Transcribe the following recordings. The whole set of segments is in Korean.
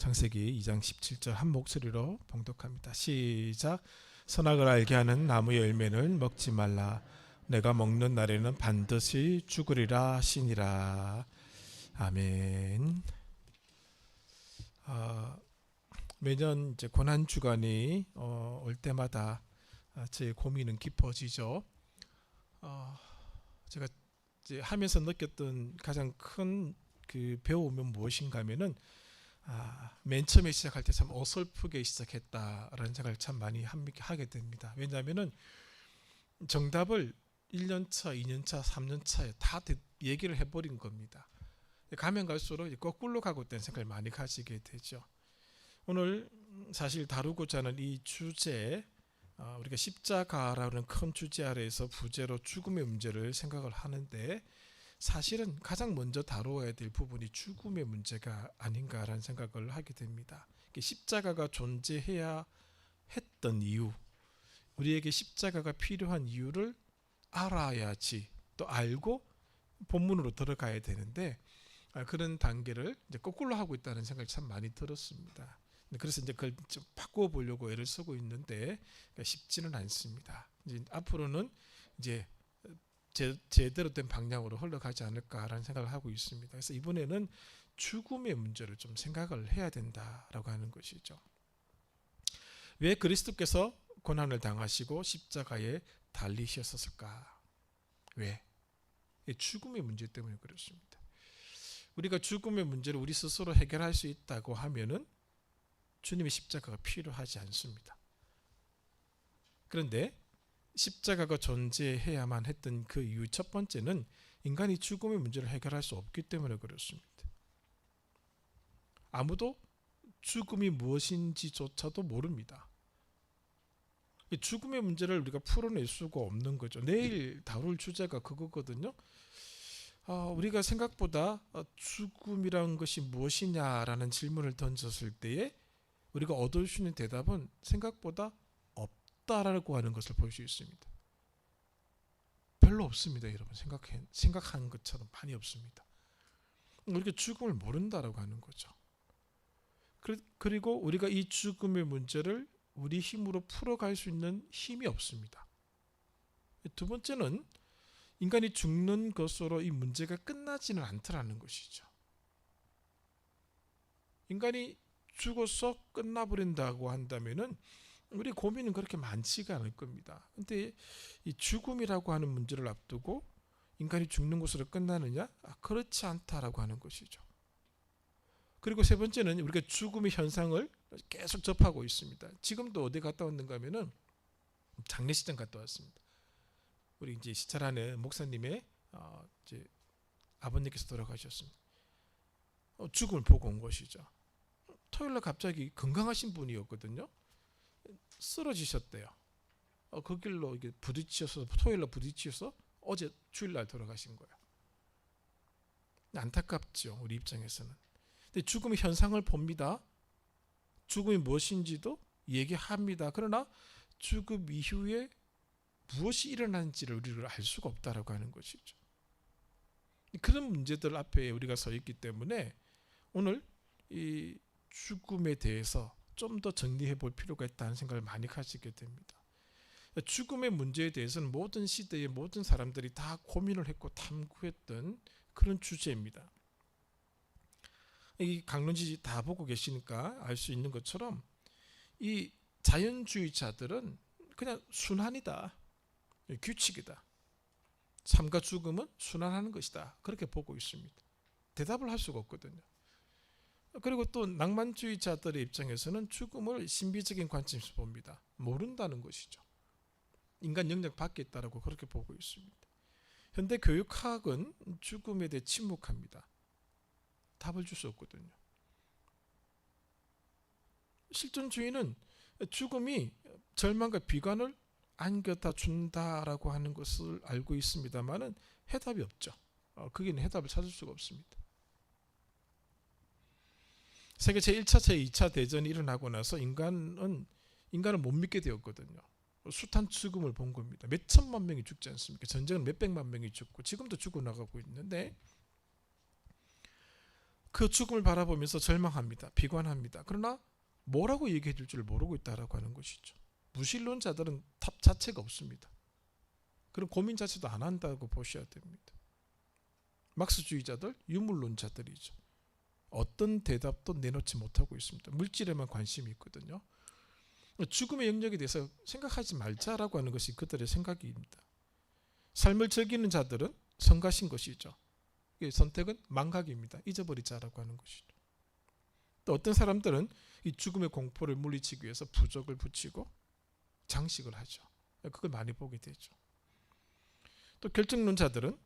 창세기 2장 17절 한 목소리로 봉독합니다. 시작. 선악을 알게 하는 나무의 열매는 먹지 말라. 내가 먹는 날에는 반드시 죽으리라 하시니라. 아멘. 매년 이제 고난 주간이 올 때마다 제 고민은 깊어지죠. 제가 이제 하면서 느꼈던 가장 큰 그 배움은 무엇인가 하면은 맨 처음에 시작할 때 참 어설프게 시작했다라는 생각을 참 많이 하게 됩니다. 왜냐하면은 정답을 1년차, 2년차, 3년차에 다 얘기를 해버린 겁니다. 가면 갈수록 거꾸로 가고 있다는 생각을 많이 가지게 되죠. 오늘 사실 다루고자 하는 이 주제, 우리가 십자가라는 큰 주제 아래에서 부제로 죽음의 문제를 생각을 하는데, 사실은 가장 먼저 다루어야 될 부분이 죽음의 문제가 아닌가라는 생각을 하게 됩니다. 십자가가 존재해야 했던 이유, 우리에게 십자가가 필요한 이유를 알아야지, 또 알고 본문으로 들어가야 되는데, 그런 단계를 이제 거꾸로 하고 있다는 생각이 참 많이 들었습니다. 그래서 이제 그걸 좀 바꿔보려고 애를 쓰고 있는데 쉽지는 않습니다. 이제 앞으로는 이제 제대로 된 방향으로 흘러가지 않을까라는 생각을 하고 있습니다. 그래서 이번에는 죽음의 문제를 좀 생각을 해야 된다라고 하는 것이죠. 왜 그리스도께서 고난을 당하시고 십자가에 달리셨을까? 왜? 죽음의 문제 때문에 그렇습니다. 우리가 죽음의 문제를 우리 스스로 해결할 수 있다고 하면은 주님의 십자가가 필요하지 않습니다. 그런데 십자가가 존재해야만 했던 그 이유 첫 번째는 인간이 죽음의 문제를 해결할 수 없기 때문에 그렇습니다. 아무도 죽음이 무엇인지조차도 모릅니다. 죽음의 문제를 우리가 풀어낼 수가 없는 거죠. 내일 다룰 주제가 그거거든요. 우리가 생각보다 죽음이라는 것이 무엇이냐라는 질문을 던졌을 때에 우리가 얻을 수 있는 대답은 생각보다 없다라고 하는 것을 볼 수 있습니다. 별로 없습니다, 여러분. 생각하는 것처럼 많이 없습니다. 우리가 죽음을 모른다라고 하는 거죠. 그리고 우리가 이 죽음의 문제를 우리 힘으로 풀어갈 수 있는 힘이 없습니다. 두 번째는 인간이 죽는 것으로 이 문제가 끝나지는 않더라는 것이죠. 인간이 죽어서 끝나버린다고 한다면은 우리 고민은 그렇게 많지가 않을 겁니다. 근데 이 죽음이라고 하는 문제를 앞두고 인간이 죽는 것으로 끝나느냐? 그렇지 않다라고 하는 것이죠. 그리고 세 번째는 우리가 죽음의 현상을 계속 접하고 있습니다. 지금도 어디 갔다 왔는가 하면은 장례식장 갔다 왔습니다. 우리 이제 시찰하는 목사님의 이제 아버님께서 돌아가셨습니다. 죽음을 보고 온 것이죠. 토요일날 갑자기 건강하신 분이었거든요. 쓰러지셨대요. 그 길로 이게 부딪혀서 토요일날 부딪혀서 어제 주일날 돌아가신 거예요. 안타깝죠, 우리 입장에서는. 근데 죽음의 현상을 봅니다. 죽음이 무엇인지도 얘기합니다. 그러나 죽음 이후에 무엇이 일어나는지를 우리가 알 수가 없다라고 하는 것이죠. 그런 문제들 앞에 우리가 서 있기 때문에 오늘 이 죽음에 대해서 좀 더 정리해 볼 필요가 있다는 생각을 많이 가지게 됩니다. 죽음의 문제에 대해서는 모든 시대의 모든 사람들이 다 고민을 했고 탐구했던 그런 주제입니다. 이 강론지 다 보고 계시니까 알 수 있는 것처럼 이 자연주의자들은 그냥 순환이다, 규칙이다, 삶과 죽음은 순환하는 것이다, 그렇게 보고 있습니다. 대답을 할 수가 없거든요. 그리고 또 낭만주의자들의 입장에서는 죽음을 신비적인 관점에서 봅니다. 모른다는 것이죠. 인간 영역 밖에 있다라고 그렇게 보고 있습니다. 현대 교육학은 죽음에 대해 침묵합니다. 답을 줄 수 없거든요. 실존주의는 죽음이 절망과 비관을 안겨다 준다라고 하는 것을 알고 있습니다만은 해답이 없죠. 거기는 해답을 찾을 수가 없습니다. 세계 제1차, 제2차 대전이 일어나고 나서 인간을 못 믿게 되었거든요. 숱한 죽음을 본 겁니다. 몇 천만 명이 죽지 않습니까? 전쟁은 몇 백만 명이 죽고 지금도 죽어나가고 있는데 그 죽음을 바라보면서 절망합니다. 비관합니다. 그러나 뭐라고 얘기해 줄 줄 모르고 있다라고 하는 것이죠. 무신론자들은 답 자체가 없습니다. 그런 고민 자체도 안 한다고 보셔야 됩니다. 막스주의자들, 유물론자들이죠. 어떤 대답도 내놓지 못하고 있습니다. 물질에만 관심이 있거든요. 죽음의 영역에 대해서 생각하지 말자라고 하는 것이 그들의 생각입니다. 삶을 즐기는 자들은 성가신 것이죠. 선택은 망각입니다. 잊어버리자라고 하는 것이죠. 또 어떤 사람들은 이 죽음의 공포를 물리치기 위해서 부적을 붙이고 장식을 하죠. 그걸 많이 보게 되죠. 또 결정론자들은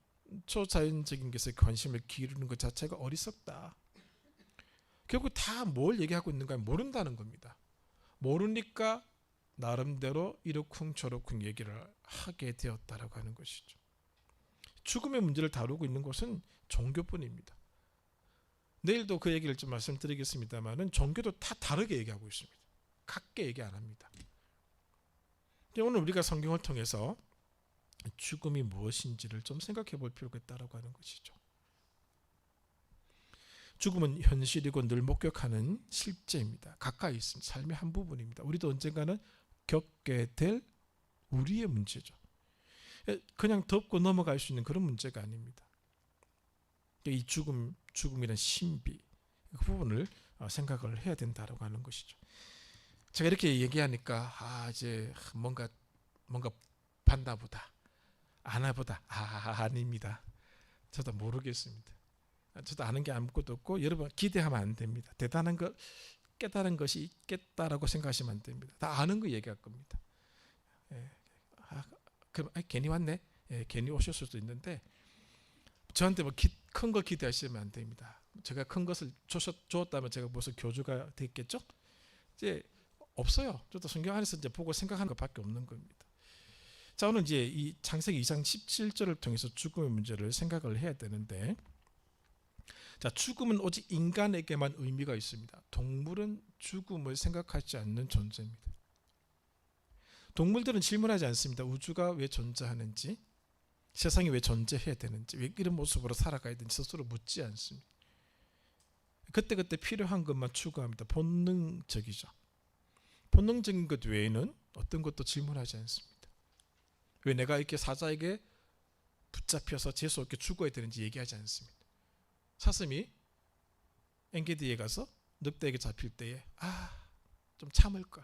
초자연적인 것에 관심을 기울이는 것 자체가 어리석다. 결국 다 뭘 얘기하고 있는가 모른다는 겁니다. 모르니까 나름대로 이러쿵저러쿵 얘기를 하게 되었다라고 하는 것이죠. 죽음의 문제를 다루고 있는 곳은 종교뿐입니다. 내일도 그 얘기를 좀 말씀드리겠습니다만은 종교도 다 다르게 얘기하고 있습니다. 같게 얘기 안 합니다. 오늘 우리가 성경을 통해서 죽음이 무엇인지를 좀 생각해 볼 필요가 있다라고 하는 것이죠. 죽음은 현실이고 늘 목격하는 실제입니다. 가까이 있습니다. 삶의 한 부분입니다. 우리도 언젠가는 겪게 될 우리의 문제죠. 그냥 덮고 넘어갈 수 있는 그런 문제가 아닙니다. 이 죽음이란 신비, 그 부분을 생각을 해야 된다라고 하는 것이죠. 제가 이렇게 얘기하니까 이제 뭔가 봤나보다, 아나보다, 아닙니다. 저도 모르겠습니다. 저도 아는 게 아무것도 없고 여러분 기대하면 안 됩니다. 대단한 거 깨달은 것이 있겠다라고 생각하시면 안 됩니다. 다 아는 거 얘기할 겁니다. 그럼 괜히 왔네. 괜히 오셨을 수도 있는데 저한테 뭐 큰 거 기대하시면 안 됩니다. 제가 큰 것을 주었다면 제가 무슨 교주가 됐겠죠? 이제 없어요. 저도 성경 안에서 이제 보고 생각하는 것밖에 없는 겁니다. 자, 오늘 이제 이 창세기 2장 17절을 통해서 죽음의 문제를 생각을 해야 되는데, 자, 죽음은 오직 인간에게만 의미가 있습니다. 동물은 죽음을 생각하지 않는 존재입니다. 동물들은 질문하지 않습니다. 우주가 왜 존재하는지, 세상이 왜 존재해야 되는지, 왜 이런 모습으로 살아가야 되는지 스스로 묻지 않습니다. 그때그때 필요한 것만 추구합니다. 본능적이죠. 본능적인 것 외에는 어떤 것도 질문하지 않습니다. 왜 내가 이렇게 사자에게 붙잡혀서 재수 없게 죽어야 되는지 얘기하지 않습니다. 사슴이 엔게디에 가서 늑대에게 잡힐 때에 좀 참을걸,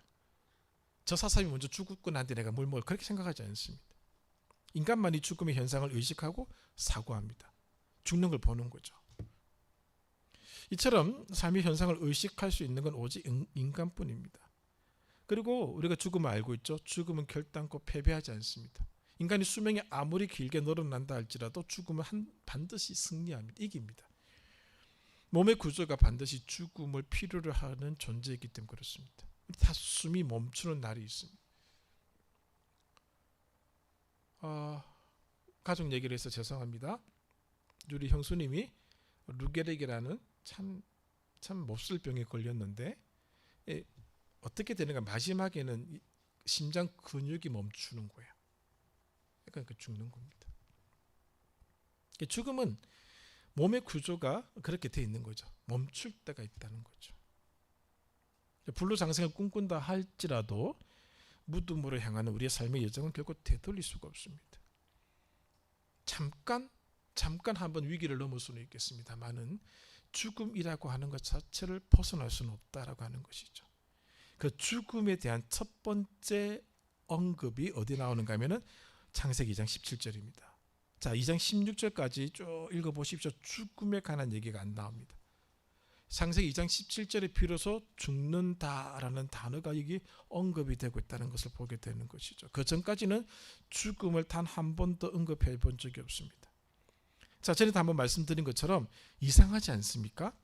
저 사슴이 먼저 죽었고 난데 내가 뭘 먹을, 그렇게 생각하지 않습니다. 인간만이 죽음의 현상을 의식하고 사고합니다. 죽는 걸 보는 거죠. 이처럼 삶의 현상을 의식할 수 있는 건 오직 인간뿐입니다. 그리고 우리가 죽음을 알고 있죠. 죽음은 결단코 패배하지 않습니다. 인간이 수명이 아무리 길게 늘어난다 할지라도 죽음은 반드시 승리합니다. 이깁니다. 몸의 구조가 반드시 죽음을 필요로 하는 존재이기 때문에 그렇습니다. 다 숨이 멈추는 날이 있습니다. 가족 얘기를 해서 죄송합니다. 우리 형수님이 루게릭이라는 참 몹쓸 병에 걸렸는데 어떻게 되는가, 마지막에는 심장 근육이 멈추는 거예요. 그러니까 죽는 겁니다. 죽음은 몸의 구조가 그렇게 돼 있는 거죠. 멈출 때가 있다는 거죠. 불로장생을 꿈꾼다 할지라도 무덤으로 향하는 우리의 삶의 여정은 결코 되돌릴 수가 없습니다. 잠깐 한번 위기를 넘을 수는 있겠습니다만은 죽음이라고 하는 것 자체를 벗어날 수는 없다라고 하는 것이죠. 그 죽음에 대한 첫 번째 언급이 어디 나오는가 하면은 창세기 2장 17절입니다. 자, 2장 16절까지 쭉 읽어보십시오. 죽음에 관한 얘기가 안 나옵니다. 창세기 2장 17절에 비로소 죽는다라는 단어가 여기 언급이 되고 있다는 것을 보게 되는 것이죠. 그 전까지는 죽음을 단 한 번도 언급해 본 적이 없습니다. 자, 전에도 한번 말씀드린 것처럼 이상하지 않습니까?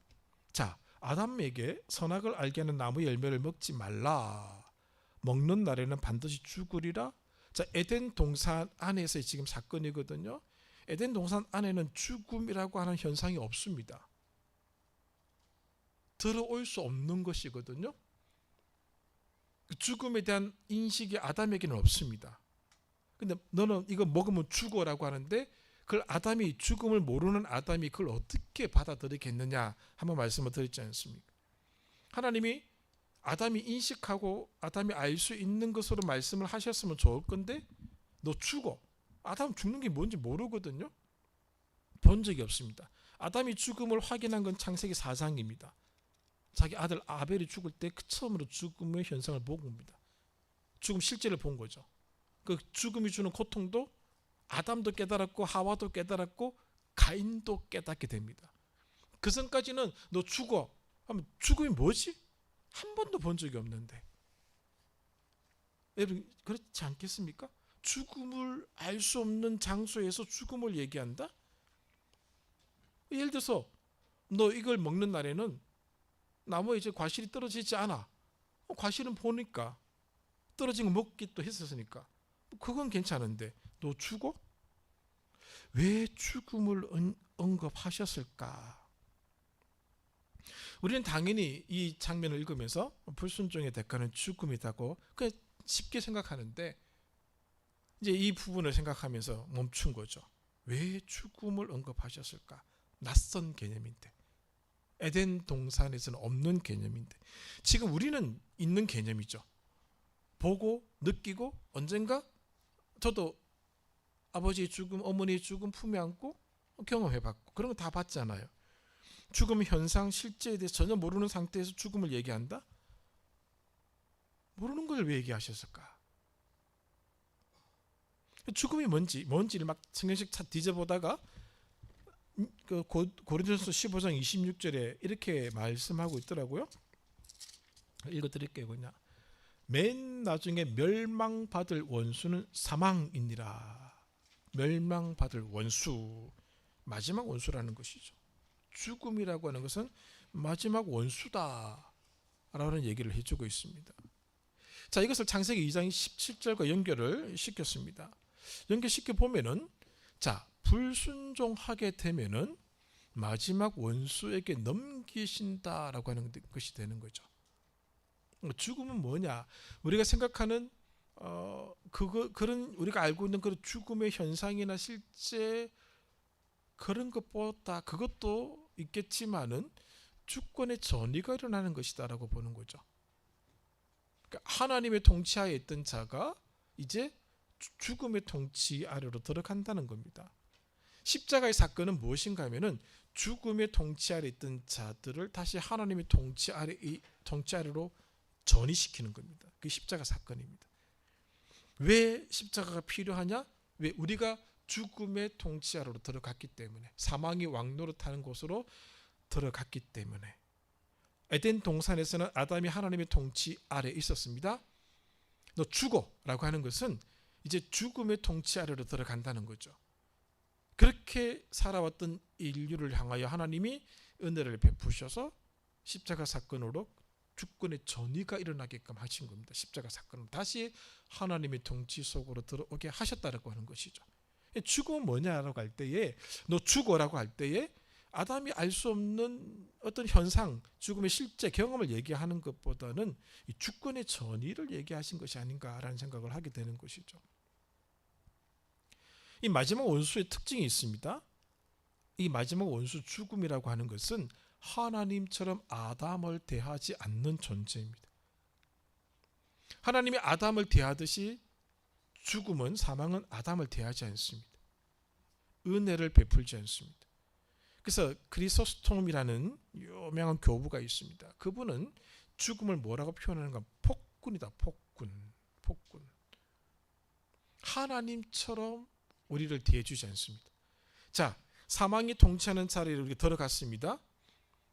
자, 아담에게 선악을 알게 하는 나무 열매를 먹지 말라, 먹는 날에는 반드시 죽으리라. 자, 에덴 동산 안에서의 지금 사건이거든요. 에덴 동산 안에는 죽음이라고 하는 현상이 없습니다. 들어올 수 없는 것이거든요. 죽음에 대한 인식이 아담에게는 없습니다. 근데 너는 이거 먹으면 죽어라고 하는데 그걸 아담이 죽음을 모르는 아담이 그걸 어떻게 받아들이겠느냐 한번 말씀을 드렸지 않습니까? 하나님이 아담이 인식하고 아담이 알 수 있는 것으로 말씀을 하셨으면 좋을 건데 너 죽어. 아담 죽는 게 뭔지 모르거든요. 본 적이 없습니다. 아담이 죽음을 확인한 건 창세기 4장입니다. 자기 아들 아벨이 죽을 때 그 처음으로 죽음의 현상을 본 겁니다. 죽음 실제를 본 거죠. 그 죽음이 주는 고통도 아담도 깨달았고 하와도 깨달았고 가인도 깨닫게 됩니다. 그 전까지는 너 죽어 하면 죽음이 뭐지? 한 번도 본 적이 없는데 여러분 그렇지 않겠습니까? 죽음을 알 수 없는 장소에서 죽음을 얘기한다? 예를 들어서 너 이걸 먹는 날에는 나무에 이제 과실이 떨어지지 않아. 과실은 보니까 떨어진 거 먹기 또 했었으니까 그건 괜찮은데 너 죽어? 왜 죽음을 언급하셨을까? 우리는 당연히 이 장면을 읽으면서 불순종의 대가는 죽음이라고 그냥 쉽게 생각하는데 이제 이 부분을 생각하면서 멈춘 거죠. 왜 죽음을 언급하셨을까? 낯선 개념인데 에덴 동산에서는 없는 개념인데 지금 우리는 있는 개념이죠. 보고 느끼고 언젠가 저도 아버지의 죽음, 어머니의 죽음 품에 안고 경험해봤고 그런 거 다 봤잖아요. 죽음의 현상, 실제에 대해서 전혀 모르는 상태에서 죽음을 얘기한다? 모르는 걸 왜 얘기하셨을까? 죽음이 뭔지를 막 성경책 뒤져보다가 그 고린도전서 15장 26절에 이렇게 말씀하고 있더라고요. 읽어드릴게요. 그냥 맨 나중에 멸망받을 원수는 사망이니라. 멸망받을 원수, 마지막 원수라는 것이죠. 죽음이라고 하는 것은 마지막 원수다 라는 얘기를 해주고 있습니다. 자, 이것을 창세기 2장 17절과 연결을 시켰습니다. 연결시켜 보면은 자, 불순종하게 되면은 마지막 원수에게 넘기신다라고 하는 것이 되는 거죠. 죽음은 뭐냐? 우리가 생각하는 그런 우리가 알고 있는 그런 죽음의 현상이나 실제 그런 것보다 그것도 있겠지만은 주권의 전이가 일어나는 것이다라고 보는 거죠. 그러니까 하나님의 통치하에 있던 자가 이제 죽음의 통치 아래로 들어간다는 겁니다. 십자가의 사건은 무엇인가 하면은 죽음의 통치 아래 있던 자들을 다시 하나님의 통치 아래로 전이시키는 겁니다. 그게 십자가 사건입니다. 왜 십자가가 필요하냐? 왜 우리가 죽음의 통치 아래로 들어갔기 때문에 사망이 왕노릇하는 곳으로 들어갔기 때문에 에덴 동산에서는 아담이 하나님의 통치 아래 있었습니다. 너 죽어라고 하는 것은 이제 죽음의 통치 아래로 들어간다는 거죠. 그렇게 살아왔던 인류를 향하여 하나님이 은혜를 베푸셔서 십자가 사건으로 주권의 전이가 일어나게끔 하신 겁니다. 십자가 사건으로 다시 하나님의 통치 속으로 들어오게 하셨다라고 하는 것이죠. 죽음은 뭐냐라고 할 때에 너 죽어라고 할 때에 아담이 알 수 없는 어떤 현상, 죽음의 실제 경험을 얘기하는 것보다는 이 주권의 전이를 얘기하신 것이 아닌가라는 생각을 하게 되는 것이죠. 이 마지막 원수의 특징이 있습니다. 이 마지막 원수 죽음이라고 하는 것은 하나님처럼 아담을 대하지 않는 존재입니다. 하나님이 아담을 대하듯이 죽음은 사망은 아담을 대하지 않습니다. 은혜를 베풀지 않습니다. 그래서 크리소스톰이라는 유명한 교부가 있습니다. 그분은 죽음을 뭐라고 표현하는가? 폭군이다. 폭군. 하나님처럼 우리를 대해주지 않습니다. 자, 사망이 통치하는 자리에 우리가 들어갔습니다.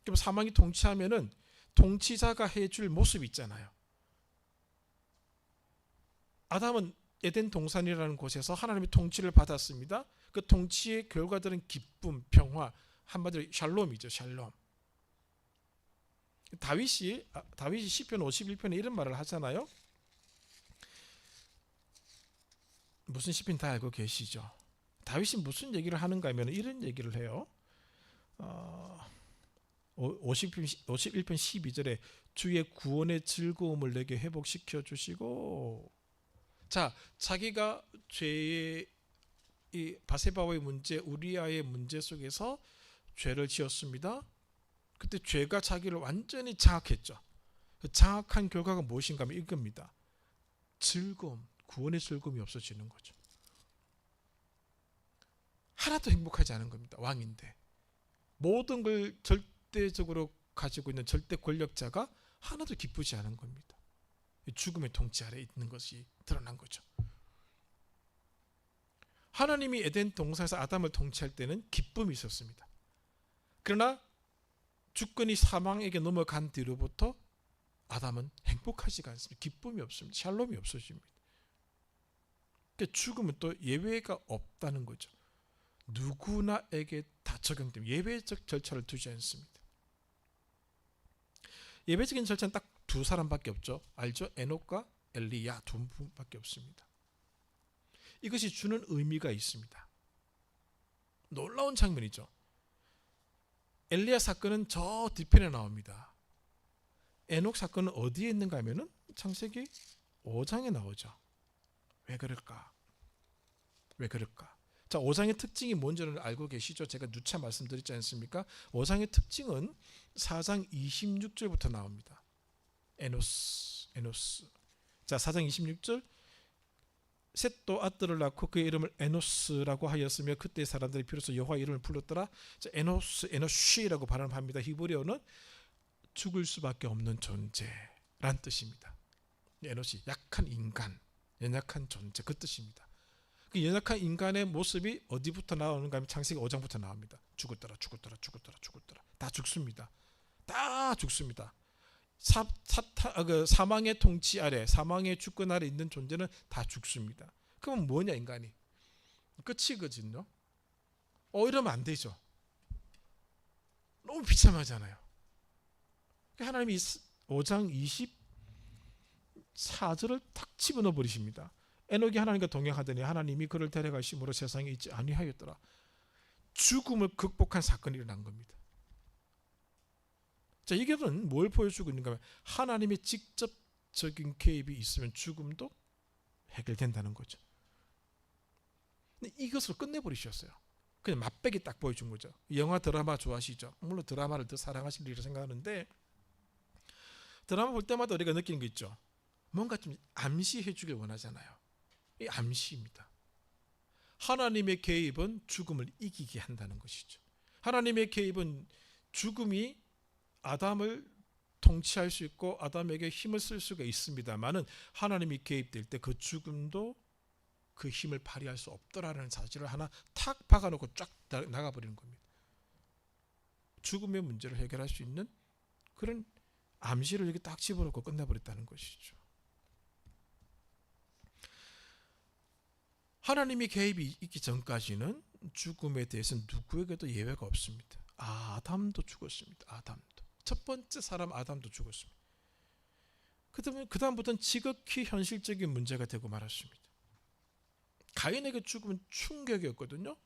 그럼 사망이 통치하면은 통치자가 해줄 모습이 있잖아요. 아담은 에덴 동산이라는 곳에서 하나님의 통치를 받았습니다. 그 통치의 결과들은 기쁨, 평화, 한마디로 샬롬이죠. 샬롬. 다윗이 시편 51편에 이런 말을 하잖아요. 무슨 시편 다 알고 계시죠? 다윗이 무슨 얘기를 하는가 하면 이런 얘기를 해요. 51편 12절에 주의 구원의 즐거움을 내게 회복시켜 주시고, 자, 자기가 죄의 이 바세바와의 문제, 우리아의 문제 속에서 죄를 지었습니다. 그때 죄가 자기를 완전히 장악했죠. 그 장악한 결과가 무엇인가 하면 이겁니다. 즐거움, 구원의 즐거움이 없어지는 거죠. 하나도 행복하지 않은 겁니다. 왕인데 모든 걸 절대적으로 가지고 있는 절대 권력자가 하나도 기쁘지 않은 겁니다. 죽음의 통치 아래 있는 것이 드러난 거죠. 하나님이 에덴 동산에서 아담을 통치할 때는 기쁨이 있었습니다. 그러나 주권이 사망에게 넘어간 뒤로부터 아담은 행복하지가 않습니다. 기쁨이 없습니다. 샬롬이 없어집니다. 그러니까 죽음은 또 예외가 없다는 거죠. 누구나에게 다 적용됩니다. 예외적 절차를 두지 않습니다. 예외적인 절차는 딱 두 사람밖에 없죠. 알죠? 에녹과 엘리야 두 분밖에 없습니다. 이것이 주는 의미가 있습니다. 놀라운 장면이죠. 엘리야 사건은 저 뒤편에 나옵니다. 에녹 사건은 어디에 있는가 하면은 창세기 5장에 나오죠. 왜 그럴까? 왜 그럴까? 자, 5장의 특징이 뭔지를 알고 계시죠? 제가 누차 말씀드렸지 않습니까? 5장의 특징은 4장 26절부터 나옵니다. 에노스. 자, 4장 26절. 셋도 아들을 낳고 그의 이름을 에노스라고 하였으며 그때 사람들이 비로소 여호와의 이름을 불렀더라. 자, 에노시라고 발음합니다. 히브리어는 죽을 수밖에 없는 존재란 뜻입니다. 에노시, 약한 인간, 연약한 존재, 그 뜻입니다. 그 연약한 인간의 모습이 어디부터 나오는가 하면 창세기 5장부터 나옵니다. 죽었더라. 다 죽습니다. 다 죽습니다. 사망의 통치 아래, 사망의 주권 아래 있는 존재는 다 죽습니다. 그럼 뭐냐 인간이? 끝이거든요. 이러면 안 되죠. 너무 비참하잖아요. 하나님이 5장 24절을 탁 집어넣어 버리십니다. 에녹이 하나님과 동행하더니 하나님이 그를 데려가심으로 세상에 있지 아니하였더라. 죽음을 극복한 사건이 일어난 겁니다. 자, 이게는 뭘 보여주고 있는가 하면 하나님의 직접적인 개입이 있으면 죽음도 해결된다는 거죠. 근데 이것을 끝내버리셨어요. 그냥 맛배기 딱 보여준 거죠. 영화 드라마 좋아하시죠? 물론 드라마를 더 사랑하실 일이라 생각하는데 드라마 볼 때마다 우리가 느끼는 게 있죠. 뭔가 좀 암시해 주길 원하잖아요. 이 암시입니다. 하나님의 개입은 죽음을 이기게 한다는 것이죠. 하나님의 개입은 죽음이 아담을 통치할 수 있고 아담에게 힘을 쓸 수가 있습니다만은 하나님이 개입될 때 그 죽음도 그 힘을 발휘할 수 없더라는 사실을 하나 탁 박아놓고 쫙 나가버리는 겁니다. 죽음의 문제를 해결할 수 있는 그런 암시를 이렇게 딱 집어넣고 끝내버렸다는 것이죠. 하나님이 개입이 있기 전까지는 죽음에 대해서는 누구에게도 예외가 없습니다. 아담도 죽었습니다. 아담도. 첫 번째 사람 아담도 죽었습니다. 그다음부터는 지극히 현실적인 문제가 되고 말았습니다. 가인에게 죽음은 충격이었거든요.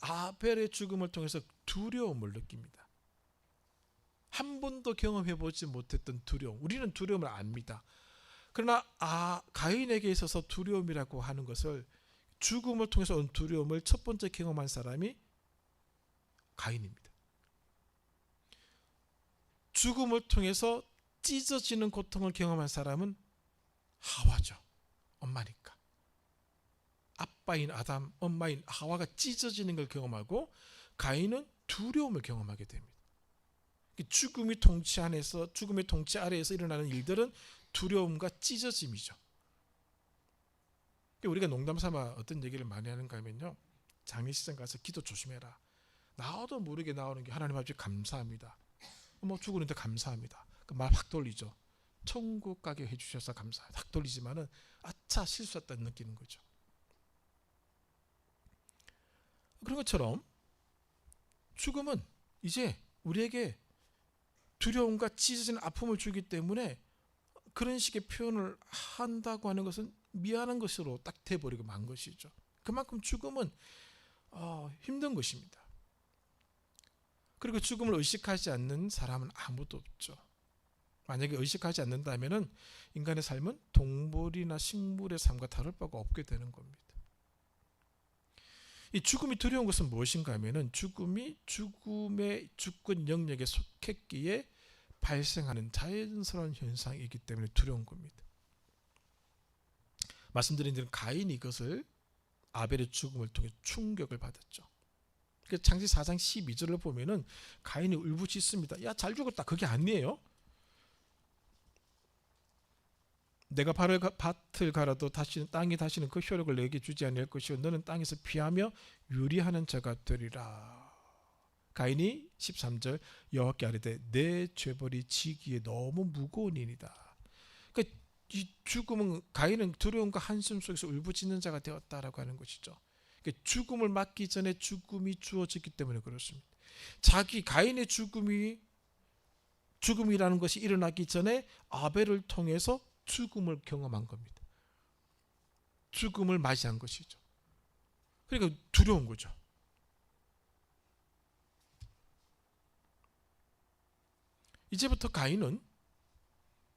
아벨의 죽음을 통해서 두려움을 느낍니다. 한 번도 경험해보지 못했던 두려움. 우리는 두려움을 압니다. 그러나 가인에게 있어서 두려움이라고 하는 것을 죽음을 통해서 온 두려움을 첫 번째 경험한 사람이 가인입니다. 죽음을 통해서 찢어지는 고통을 경험한 사람은 하와죠. 엄마니까. 아빠인 아담, 엄마인 하와가 찢어지는 걸 경험하고 가인은 두려움을 경험하게 됩니다. 죽음의 통치 안에서, 죽음의 통치 아래에서 일어나는 일들은 두려움과 찢어짐이죠. 우리가 농담삼아 어떤 얘기를 많이 하는가 하면요, 장례식장 가서 기도 조심해라. 나도 모르게 나오는 게 하나님 아버지 감사합니다. 죽으는데 감사합니다. 그 말 확 돌리죠. 천국 가게 해주셔서 감사합니다. 확 돌리지만은 아차 실수했다는 느끼는 거죠. 그런 것처럼 죽음은 이제 우리에게 두려움과 찢어지는 아픔을 주기 때문에 그런 식의 표현을 한다고 하는 것은 미안한 것으로 딱 돼버리고 만 것이죠. 그만큼 죽음은 힘든 것입니다. 그리고 죽음을 의식하지 않는 사람은 아무도 없죠. 만약에 의식하지 않는다면 인간의 삶은 동물이나 식물의 삶과 다를 바가 없게 되는 겁니다. 이 죽음이 두려운 것은 무엇인가 하면은 죽음이 죽음의 주권 영역에 속했기에 발생하는 자연스러운 현상이기 때문에 두려운 겁니다. 말씀드린 대로 가인이 이것을 아벨의 죽음을 통해 충격을 받았죠. 창세기 4장 12절을 보면은 가인이 울부짖습니다. 야, 잘 죽었다. 그게 아니에요. 내가 밭을 갈아도 땅이 다시는 그 효력을 내게 주지 아니할 것이요 너는 땅에서 피하며 유리하는 자가 되리라. 가인이 13절 여호와께 아뢰되 내 죄벌이 지기에 너무 무거우니이다. 그러니까 이 죽음은 가인은 두려움과 한숨 속에서 울부짖는 자가 되었다라고 하는 것이죠. 그러니까 죽음을 맞기 전에 죽음이 주어졌기 때문에 그렇습니다. 가인의 죽음이라는 것이 일어나기 전에 아벨을 통해서 죽음을 경험한 겁니다. 죽음을 맞이한 것이죠. 그러니까 두려운 거죠. 이제부터 가인은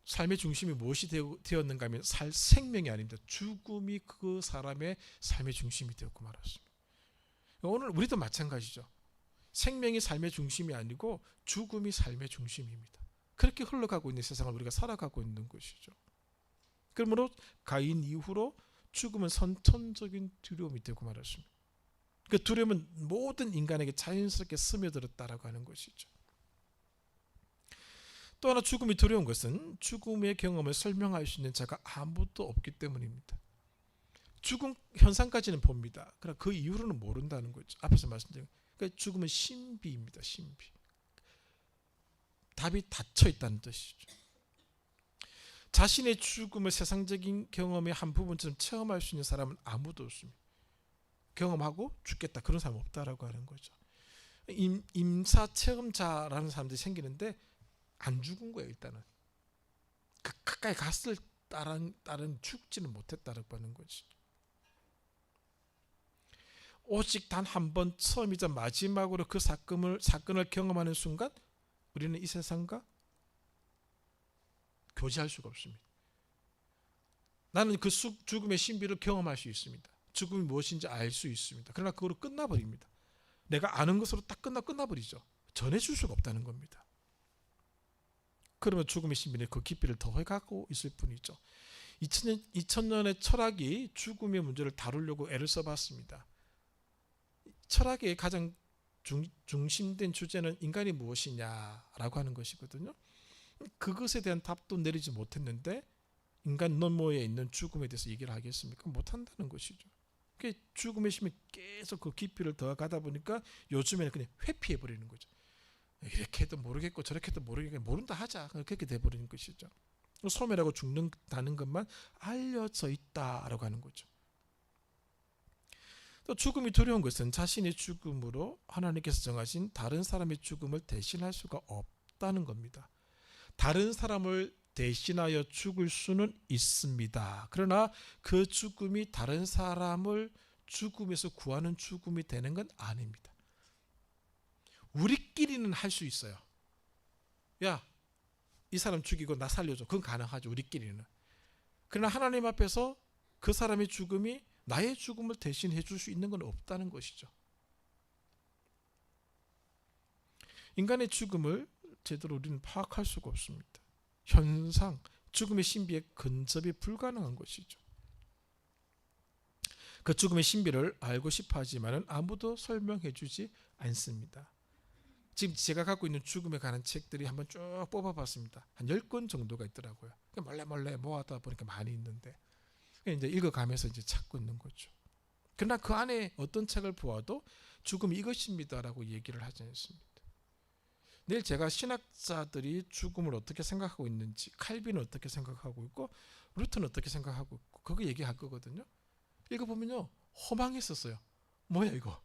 삶의 중심이 무엇이 되었는가 하면 생명이 아닙니다. 죽음이 그 사람의 삶의 중심이 되었고 말았습니다. 오늘 우리도 마찬가지죠. 생명이 삶의 중심이 아니고 죽음이 삶의 중심입니다. 그렇게 흘러가고 있는 세상을 우리가 살아가고 있는 것이죠. 그러므로 가인 이후로 죽음은 선천적인 두려움이 되고 말았습니다. 그 두려움은 모든 인간에게 자연스럽게 스며들었다라고 하는 것이죠. 또 하나 죽음이 두려운 것은 죽음의 경험을 설명할 수 있는 자가 아무도 없기 때문입니다. 죽음 현상까지는 봅니다. 그러나 그 이후로는 모른다는 거죠. 앞에서 말씀드린 그러니까 죽음은 신비입니다. 신비. 답이 닫혀 있다는 뜻이죠. 자신의 죽음을 세상적인 경험의 한 부분처럼 체험할 수 있는 사람은 아무도 없습니다. 경험하고 죽겠다 그런 사람 없다라고 하는 거죠. 임사 체험자라는 사람들이 생기는데 안 죽은 거예요. 일단은 가까이 갔을 따른 죽지는 못했다라고 하는 거지. 오직 단 한 번 처음이자 마지막으로 그 사건을 경험하는 순간 우리는 이 세상과 교제할 수가 없습니다. 나는 그 죽음의 신비를 경험할 수 있습니다. 죽음이 무엇인지 알 수 있습니다. 그러나 그거로 끝나버립니다. 내가 아는 것으로 딱 끝나버리죠. 전해줄 수가 없다는 겁니다. 그러면 죽음의 신비는 그 깊이를 더해가고 있을 뿐이죠. 2000년의 철학이 죽음의 문제를 다루려고 애를 써봤습니다. 철학의 가장 중심된 주제는 인간이 무엇이냐라고 하는 것이거든요. 그것에 대한 답도 내리지 못했는데 인간 너머에 있는 죽음에 대해서 얘기를 하겠습니까? 못한다는 것이죠. 죽음의 신비 계속 그 깊이를 더가다 보니까 요즘에는 그냥 회피해버리는 거죠. 이렇게 해도 모르겠고 저렇게 해도 모르겠고 모른다 하자 그렇게 돼버리는 것이죠. 소멸하고 죽는다는 것만 알려져 있다라고 하는 거죠. 또 죽음이 두려운 것은 자신의 죽음으로 하나님께서 정하신 다른 사람의 죽음을 대신할 수가 없다는 겁니다. 다른 사람을 대신하여 죽을 수는 있습니다. 그러나 그 죽음이 다른 사람을 죽음에서 구하는 죽음이 되는 건 아닙니다. 우리끼리는 할 수 있어요. 야, 이 사람 죽이고 나 살려줘. 그건 가능하죠. 우리끼리는. 그러나 하나님 앞에서 그 사람의 죽음이 나의 죽음을 대신해 줄 수 있는 건 없다는 것이죠. 인간의 죽음을 제대로 우리는 파악할 수가 없습니다. 현상, 죽음의 신비에 근접이 불가능한 것이죠. 그 죽음의 신비를 알고 싶어 하지만 아무도 설명해 주지 않습니다. 지금 제가 갖고 있는 죽음에 관한 책들이 한번 쭉 뽑아봤습니다. 한 10권 정도가 있더라고요. 몰래 모아다 보니까 많이 있는데 이제 읽어가면서 이제 찾고 있는 거죠. 그러나 그 안에 어떤 책을 보아도 죽음이 이것입니다라고 얘기를 하지 않습니다. 내일 제가 신학자들이 죽음을 어떻게 생각하고 있는지, 칼빈은 어떻게 생각하고 있고 루터는 어떻게 생각하고 있고 그거 얘기할 거거든요. 읽어보면요 허망했었어요. 뭐야 이거?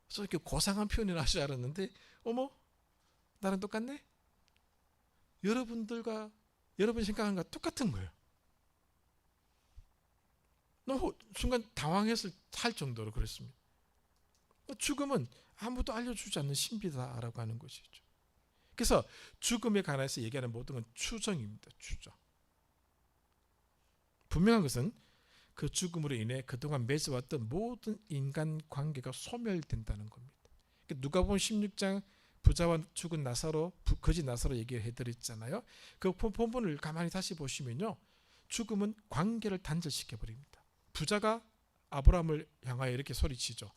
저렇게 고상한 표현을 하실 줄 알았는데 어머 나랑 똑같네? 여러분 생각한 거 똑같은 거예요. 너무 순간 당황했을 할 정도로 그랬습니다. 죽음은 아무도 알려주지 않는 신비다라고 하는 것이죠. 그래서 죽음에 관해서 얘기하는 모든 건 추정입니다. 추정. 분명한 것은 그 죽음으로 인해 그동안 맺어왔던 모든 인간 관계가 소멸된다는 겁니다. 누가복음 16장 부자와 죽은 나사로, 거지 나사로 얘기해 드렸잖아요. 그 본문을 가만히 다시 보시면요, 죽음은 관계를 단절시켜 버립니다. 부자가 아브라함을 향하여 이렇게 소리치죠.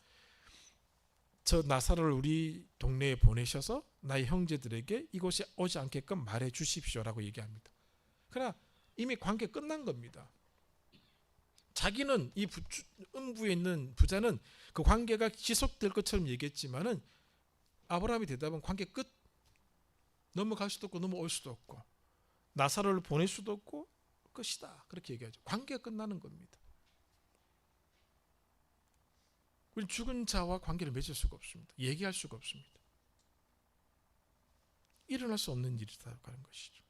저 나사로를 우리 동네에 보내셔서 나의 형제들에게 이곳에 오지 않게끔 말해 주십시오라고 얘기합니다. 그러나 이미 관계 끝난 겁니다. 자기는 이 음부에 있는 부자는 그 관계가 지속될 것처럼 얘기했지만은 아브라함이 대답은 관계 끝. 넘어갈 수도 없고 넘어올 수도 없고 나사로를 보낼 수도 없고 끝이다. 그렇게 얘기하죠. 관계가 끝나는 겁니다. 우리 죽은 자와 관계를 맺을 수가 없습니다. 얘기할 수가 없습니다. 일어날 수 없는 일이라고 하는 것이죠.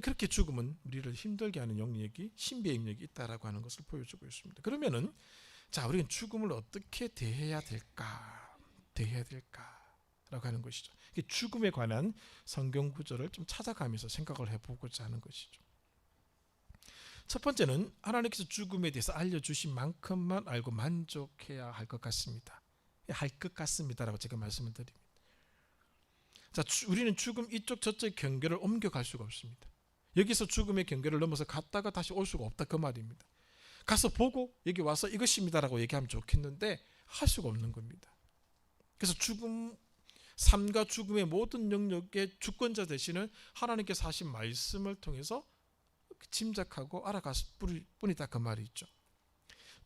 그렇게 죽음은 우리를 힘들게 하는 영역이, 신비의 영역이 있다라고 하는 것을 보여주고 있습니다. 그러면은 자, 우리는 죽음을 어떻게 대해야 될까라고 하는 것이죠. 죽음에 관한 성경 구절을 좀 찾아가면서 생각을 해보고자 하는 것이죠. 첫 번째는 하나님께서 죽음에 대해서 알려주신 만큼만 알고 만족해야 할 것 같습니다. 할 것 같습니다라고 제가 말씀을 드립니다. 자, 우리는 죽음 이쪽 저쪽 경계를 옮겨갈 수가 없습니다. 여기서 죽음의 경계를 넘어서 갔다가 다시 올 수가 없다, 그 말입니다. 가서 보고 여기 와서 이것입니다라고 얘기하면 좋겠는데 할 수가 없는 겁니다. 그래서 삶과 죽음의 모든 영역의 주권자 되시는 하나님께서 하신 말씀을 통해서 짐작하고 알아갔을 뿐이다, 그 말이 있죠.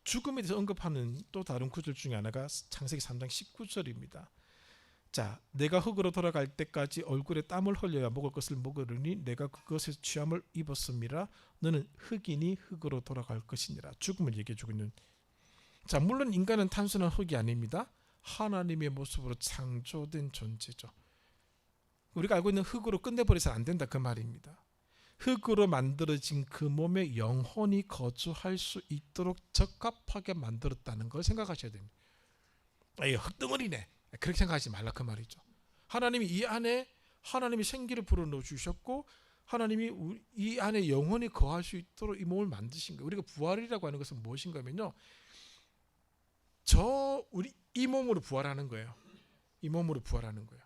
죽음에 대해서 언급하는 또 다른 구절 중에 하나가 창세기 3장 19절입니다. 자, 내가 흙으로 돌아갈 때까지 얼굴에 땀을 흘려야 먹을 것을 먹으리니 내가 그것에서 취함을 입었음이라. 너는 흙이니 흙으로 돌아갈 것이니라. 죽음을 얘기해 주고 있는. 자, 물론 인간은 단순한 흙이 아닙니다. 하나님의 모습으로 창조된 존재죠. 우리가 알고 있는 흙으로 끝내버려서는 안 된다, 그 말입니다. 흙으로 만들어진 그 몸에 영혼이 거주할 수 있도록 적합하게 만들었다는 걸 생각하셔야 됩니다. 이 흙덩어리네, 그렇게 생각하지 말라, 그 말이죠. 하나님이 이 안에 하나님이 생기를 불어넣어 주셨고 하나님이 이 안에 영혼이 거할 수 있도록 이 몸을 만드신 거예요. 우리가 부활이라고 하는 것은 무엇인가 하면요, 우리 이 몸으로 부활하는 거예요. 이 몸으로 부활하는 거예요.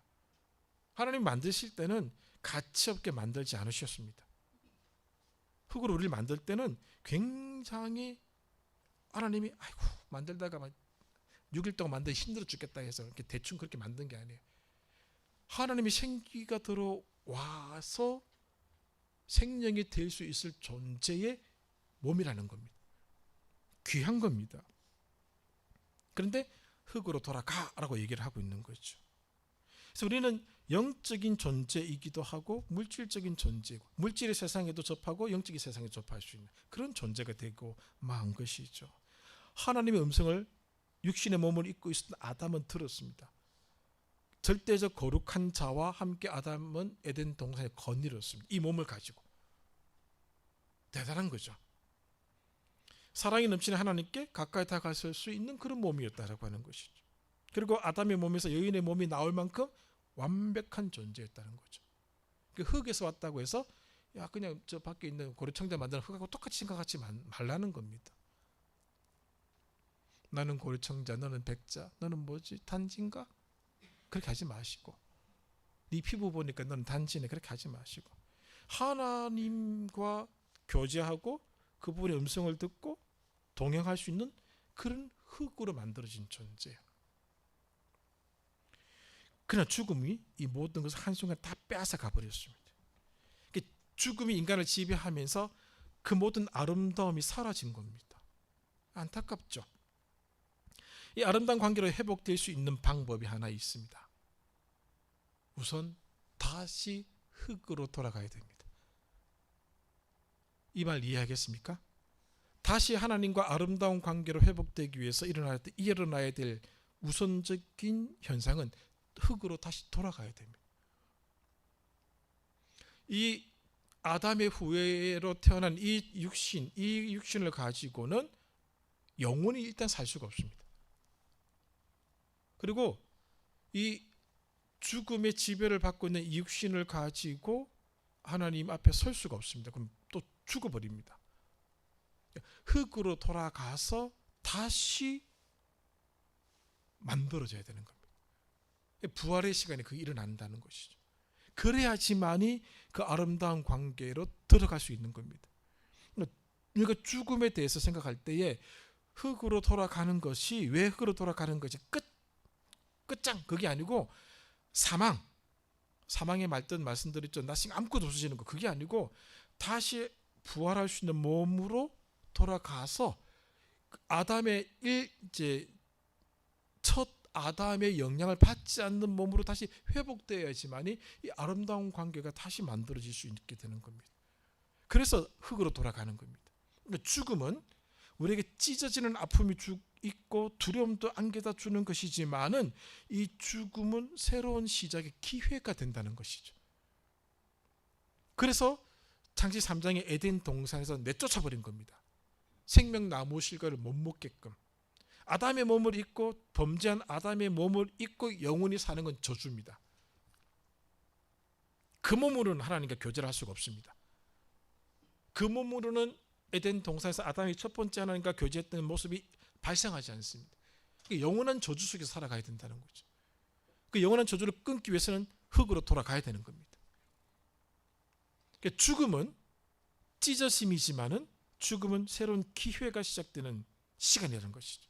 하나님 만드실 때는 가치 없게 만들지 않으셨습니다. 흙으로 우리를 만들 때는 굉장히 하나님이 아이고 만들다가 막 6일 동안 만들기 힘들어 죽겠다 해서 이렇게 대충 그렇게 만든 게 아니에요. 하나님이 생기가 들어와서 생명이 될 수 있을 존재의 몸이라는 겁니다. 귀한 겁니다. 그런데 흙으로 돌아가라고 얘기를 하고 있는 거죠. 그래서 우리는 영적인 존재이기도 하고 물질적인 존재고, 물질의 세상에도 접하고 영적인 세상에 접할 수 있는 그런 존재가 되고 만 것이죠. 하나님의 음성을 육신의 몸을 입고 있었던 아담은 들었습니다. 절대적 거룩한 자와 함께 아담은 에덴 동산에 거닐었습니다. 이 몸을 가지고. 대단한 거죠. 사랑이 넘치는 하나님께 가까이 다가설 수 있는 그런 몸이었다라고 하는 것이죠. 그리고 아담의 몸에서 여인의 몸이 나올 만큼 완벽한 존재였다는 거죠. 그 흙에서 왔다고 해서 야 그냥 저 밖에 있는 고래청자 만드는 흙하고 똑같이 생각하지 말라는 겁니다. 나는 고래청자, 너는 백자, 너는 뭐지 단지인가? 그렇게 하지 마시고, 네 피부 보니까 너는 단지네, 그렇게 하지 마시고 하나님과 교제하고 그분의 음성을 듣고 동행할 수 있는 그런 흙으로 만들어진 존재예요. 그러나 죽음이 이 모든 것을 한순간 다 빼앗아가 버렸습니다. 죽음이 인간을 지배하면서 그 모든 아름다움이 사라진 겁니다. 안타깝죠. 이 아름다운 관계로 회복될 수 있는 방법이 하나 있습니다. 우선 다시 흙으로 돌아가야 됩니다. 이 말 이해하겠습니까? 다시 하나님과 아름다운 관계로 회복되기 위해서 일어나야 될 우선적인 현상은 흙으로 다시 돌아가야 됩니다. 이 아담의 후예로 태어난 이 육신을 가지고는 영원히 일단 살 수가 없습니다. 그리고 이 죽음의 지배를 받고 있는 이 육신을 가지고 하나님 앞에 설 수가 없습니다. 그럼 또 죽어버립니다. 흙으로 돌아가서 다시 만들어져야 되는 겁니다. 부활의 시간에 그게 일어난다는 것이죠. 그래야지만이 그 아름다운 관계로 들어갈 수 있는 겁니다. 우리가 죽음에 대해서 생각할 때에 흙으로 돌아가는 것이, 왜 흙으로 돌아가는 것이 끝장 그게 아니고 사망의 말뜻 말씀드렸죠. 나 지금 아무것도 없어지는 거 그게 아니고 다시 부활할 수 있는 몸으로 돌아가서 아담의 첫 아담의 영향을 받지 않는 몸으로 다시 회복되어야지만이 이 아름다운 관계가 다시 만들어질 수 있게 되는 겁니다. 그래서 흙으로 돌아가는 겁니다. 그러니까 죽음은 우리에게 찢어지는 아픔이 있고 두려움도 안겨다 주는 것이지만은 이 죽음은 새로운 시작의 기회가 된다는 것이죠. 그래서 창세기 3장의 에덴 동산에서 내쫓아 버린 겁니다. 생명나무 실과를 못 먹게끔. 아담의 몸을 입고 범죄한 아담의 몸을 입고 영원히 사는 건 저주입니다. 그 몸으로는 하나님과 교제를 할 수가 없습니다. 그 몸으로는 에덴 동산에서 아담이 첫 번째 하나님과 교제했던 모습이 발생하지 않습니다. 영원한 저주 속에서 살아가야 된다는 거죠. 그 영원한 저주를 끊기 위해서는 흙으로 돌아가야 되는 겁니다. 그러니까 죽음은 찢어짐이지만은 죽음은 새로운 기회가 시작되는 시간이라는 것이죠.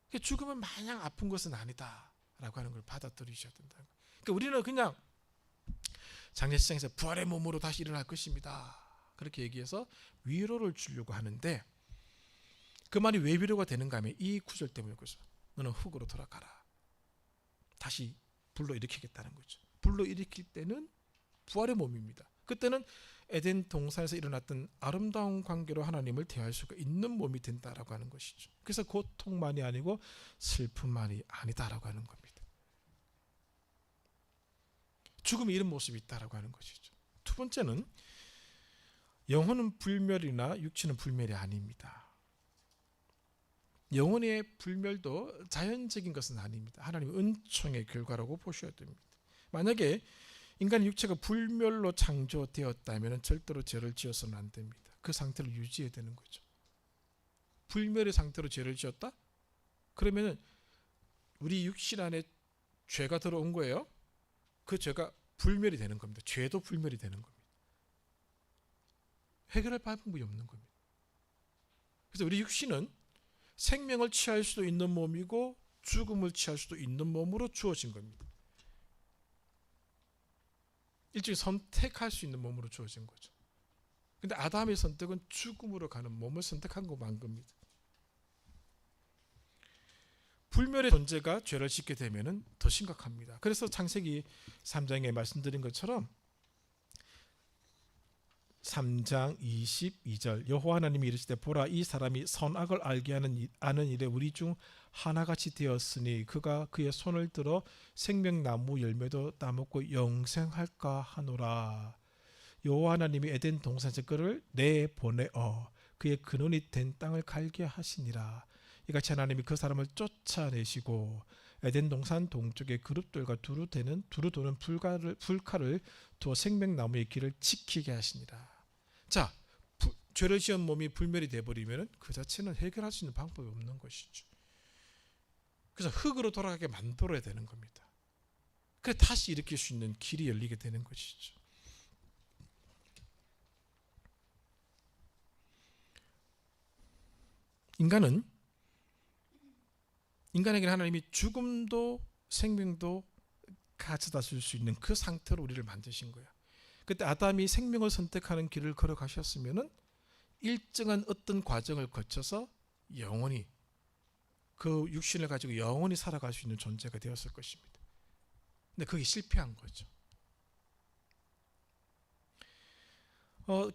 그러니까 죽음은 마냥 아픈 것은 아니다라고 하는 걸 받아들이셔야 된다. 그러니까 우리는 그냥 장례식장에서 부활의 몸으로 다시 일어날 것입니다. 그렇게 얘기해서 위로를 주려고 하는데 그 말이 왜 위로가 되는가 하면 이 구절 때문에 그래서 너는 흙으로 돌아가라. 다시 불러일으키겠다는 거죠. 불러일으킬 때는 부활의 몸입니다. 그때는 에덴 동산에서 일어났던 아름다운 관계로 하나님을 대할 수가 있는 몸이 된다라고 하는 것이죠. 그래서 고통만이 아니고 슬픔만이 아니다라고 하는 겁니다. 죽음이 이런 모습이 있다라고 하는 것이죠. 두 번째는 영혼은 불멸이나 육체는 불멸이 아닙니다. 영혼의 불멸도 자연적인 것은 아닙니다. 하나님의 은총의 결과라고 보셔야 됩니다. 만약에 인간의 육체가 불멸로 창조되었다면 절대로 죄를 지어서는 안 됩니다. 그 상태를 유지해야 되는 거죠. 불멸의 상태로 죄를 지었다? 그러면 우리 육신 안에 죄가 들어온 거예요. 그 죄가 불멸이 되는 겁니다. 죄도 불멸이 되는 겁니다. 해결할 방법이 없는 겁니다. 그래서 우리 육신은 생명을 취할 수도 있는 몸이고 죽음을 취할 수도 있는 몸으로 주어진 겁니다. 일종의 선택할 수 있는 몸으로 주어진 거죠. 근데 아담의 선택은 죽음으로 가는 몸을 선택한 것만 겁니다. 불멸의 존재가 죄를 짓게 되면 더 심각합니다. 그래서 창세기 3장에 말씀드린 것처럼 3장 22절 여호와 하나님이 이르시되 보라 이 사람이 선악을 알게 아는 일에 우리 중 하나같이 되었으니 그가 그의 손을 들어 생명나무 열매도 따먹고 영생할까 하노라. 여호와 하나님이 에덴 동산에서 그를 내보내어 그의 근원이 된 땅을 갈게 하시니라. 이같이 하나님이 그 사람을 쫓아내시고 에덴 동산 동쪽의 그룹들과 두루 도는 불칼을 두어 생명나무의 길을 지키게 하시니라. 자, 죄를 지은 몸이 불멸이 되어버리면 그 자체는 해결할 수 있는 방법이 없는 것이죠. 그래서 흙으로 돌아가게 만들어야 되는 겁니다. 그래 다시 일으킬 수 있는 길이 열리게 되는 것이죠. 인간에게는 하나님이 죽음도 생명도 가져다 줄 수 있는 그 상태로 우리를 만드신 거예요. 그때 아담이 생명을 선택하는 길을 걸어가셨으면은 일정한 어떤 과정을 거쳐서 영원히 그 육신을 가지고 영원히 살아갈 수 있는 존재가 되었을 것입니다. 근데 그게 실패한 거죠.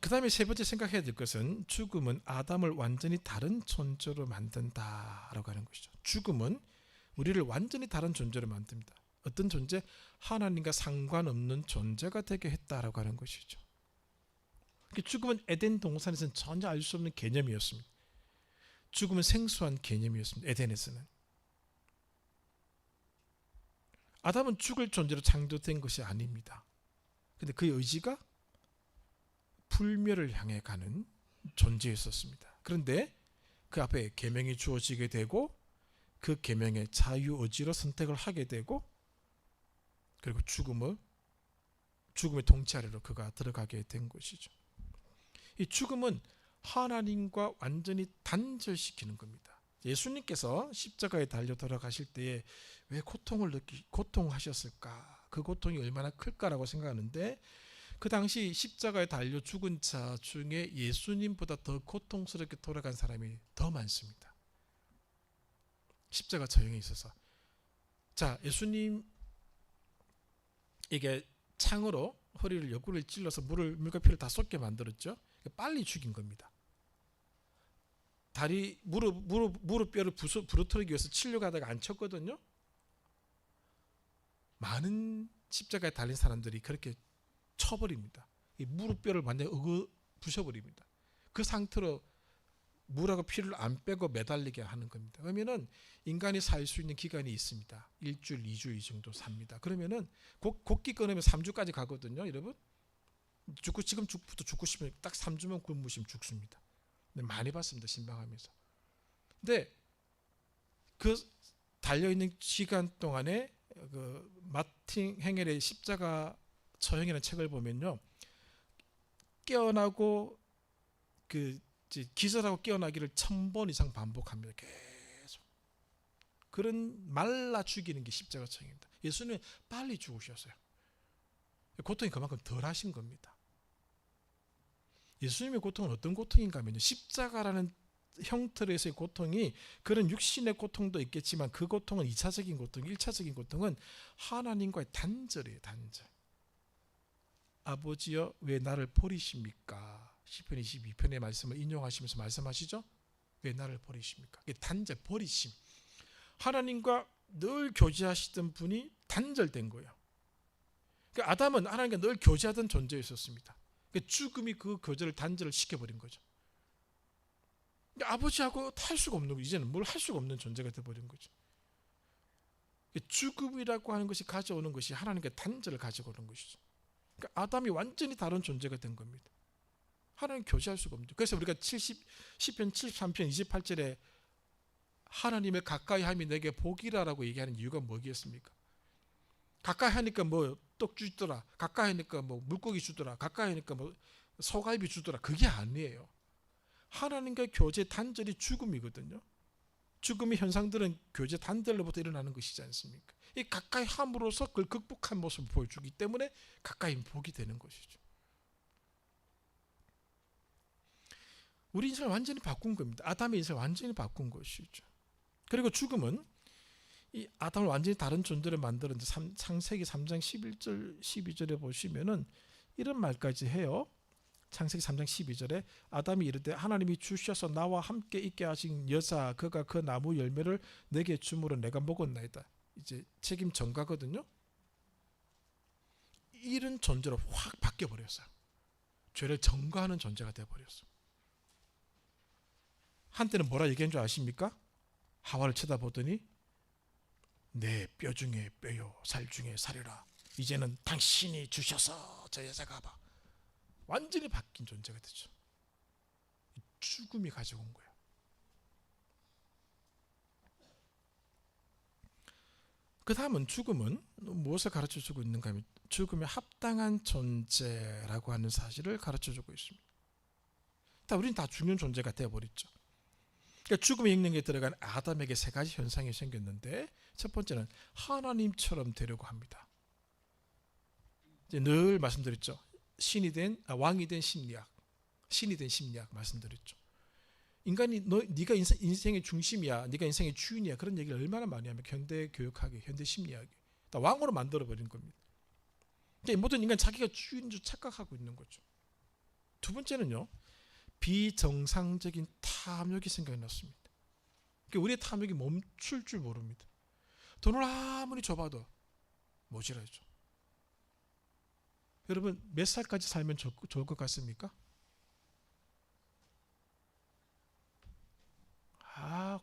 그 다음에 세 번째 생각해야 될 것은 죽음은 아담을 완전히 다른 존재로 만든다라고 하는 것이죠. 죽음은 우리를 완전히 다른 존재로 만듭니다. 어떤 존재? 하나님과 상관없는 존재가 되게 했다라고 하는 것이죠. 죽음은 에덴 동산에서는 전혀 알 수 없는 개념이었습니다. 죽음은 생소한 개념이었습니다. 에덴에서는. 아담은 죽을 존재로 창조된 것이 아닙니다. 근데 그의 의지가 불멸을 향해 가는 존재였었습니다. 그런데 그 앞에 계명이 주어지게 되고 그 계명의 자유의지로 선택을 하게 되고 그리고 죽음의 통치 아래로 그가 들어가게 된 것이죠. 이 죽음은 하나님과 완전히 단절시키는 겁니다. 예수님께서 십자가에 달려 돌아가실 때에 왜 고통하셨을까? 그 고통이 얼마나 클까라고 생각하는데 그 당시 십자가에 달려 죽은 자 중에 예수님보다 더 고통스럽게 돌아간 사람이 더 많습니다. 십자가 처형에 있어서. 자, 예수님에게 창으로 허리를 옆구리를 찔러서 물과 피를 다 쏟게 만들었죠. 빨리 죽인 겁니다. 다리 무릎 뼈를 부러뜨리기 위해서 치려고 하다가 안 쳤거든요. 많은 십자가에 달린 사람들이 그렇게 쳐버립니다. 이 무릎 뼈를 완전히 부셔버립니다. 그 상태로 물하고 피를 안 빼고 매달리게 하는 겁니다. 그러면은 인간이 살 수 있는 기간이 있습니다. 일주일, 2주 이 정도 삽니다. 그러면은 곡기 끊으면 3주까지 가거든요, 여러분. 지금부터 죽고 싶으면 딱 3주만 굶으시면 죽습니다. 많이 봤습니다, 신방하면서. 근데 그 달려있는 시간 동안에 그 마틴 행헬의 십자가 처형이라는 책을 보면요, 깨어나고 기절하고 깨어나기를 1000번 이상 반복합니다. 계속. 그런 말라 죽이는 게 십자가 처형입니다. 예수님은 빨리 죽으셨어요. 고통이 그만큼 덜 하신 겁니다. 예수님의 고통은 어떤 고통인가 하면 십자가라는 형틀에서의 고통이 그런 육신의 고통도 있겠지만 그 고통은 2차적인 고통, 1차적인 고통은 하나님과의 단절이에요. 단절. 아버지여 왜 나를 버리십니까? 시편 22편의 말씀을 인용하시면서 말씀하시죠. 왜 나를 버리십니까? 이게 단절, 버리심. 하나님과 늘 교제하시던 분이 단절된 거예요. 그러니까 아담은 하나님과 늘 교제하던 존재였었습니다. 그러니까 죽음이 그 교제를 단절을 시켜버린 거죠. 그러니까 아버지하고 할 수가 없는 거죠. 이제는 뭘 할 수가 없는 존재가 되어버린 거죠. 죽음이라고 하는 것이 가져오는 것이 하나님과 단절을 가져오는 것이죠. 그러니까 아담이 완전히 다른 존재가 된 겁니다. 하나님 교제할 수가 없죠. 그래서 우리가 시편 73편 28절에 하나님의 가까이 함이 내게 복이라라고 얘기하는 이유가 뭐겠습니까? 가까이 하니까 뭐 떡 주더라, 가까이 하니까 뭐 물고기 주더라, 가까이 하니까 뭐 소갈비 주더라. 그게 아니에요. 하나님과 교제 단절이 죽음이거든요. 죽음의 현상들은 교제 단절로부터 일어나는 것이지 않습니까? 이 가까이 함으로써 그걸 극복한 모습을 보여주기 때문에 가까이 복이 되는 것이죠. 우리 인생을 완전히 바꾼 겁니다. 아담의 인생을 완전히 바꾼 것이죠. 그리고 죽음은 이 아담을 완전히 다른 존재를 만드는 창세기 3장 11절 12절에 보시면은 이런 말까지 해요. 창세기 3장 12절에 아담이 이르되 하나님이 주셔서 나와 함께 있게 하신 여자 그가 그 나무 열매를 내게 주므로 내가 먹었나이다. 이제 책임 전가거든요. 이런 존재로 확 바뀌어 버렸어요. 죄를 전가하는 존재가 되어 버렸어요. 한때는 뭐라 얘기한 줄 아십니까? 하와를 쳐다보더니 내 뼈 중에 뼈요 살 중에 살이라. 이제는 당신이 주셔서 저 여자가 봐. 완전히 바뀐 존재가 되죠. 죽음이 가져온 거예요. 그 다음은 죽음은 무엇을 가르쳐주고 있는가 하면 죽음의 합당한 존재라고 하는 사실을 가르쳐주고 있습니다. 우리는 다 죽는 존재가 되어버렸죠. 그러니까 죽음의 영역에 들어간 아담에게 세 가지 현상이 생겼는데 첫 번째는 하나님처럼 되려고 합니다. 이제 늘 말씀드렸죠. 왕이 된 심리학, 신이 된 심리학 말씀드렸죠. 인간이 네가 인생의 중심이야, 네가 인생의 주인이야 그런 얘기를 얼마나 많이 하면 현대 교육학이, 현대 심리학이 다 왕으로 만들어 버린 겁니다. 그러니까 모든 인간 자기가 주인인 줄 착각하고 있는 거죠. 두 번째는요, 비정상적인 탐욕이 생겨났습니다. 그러니까 우리의 탐욕이 멈출 줄 모릅니다. 돈을 아무리 줘봐도 모자라죠. 여러분 몇 살까지 살면 좋을 것 같습니까?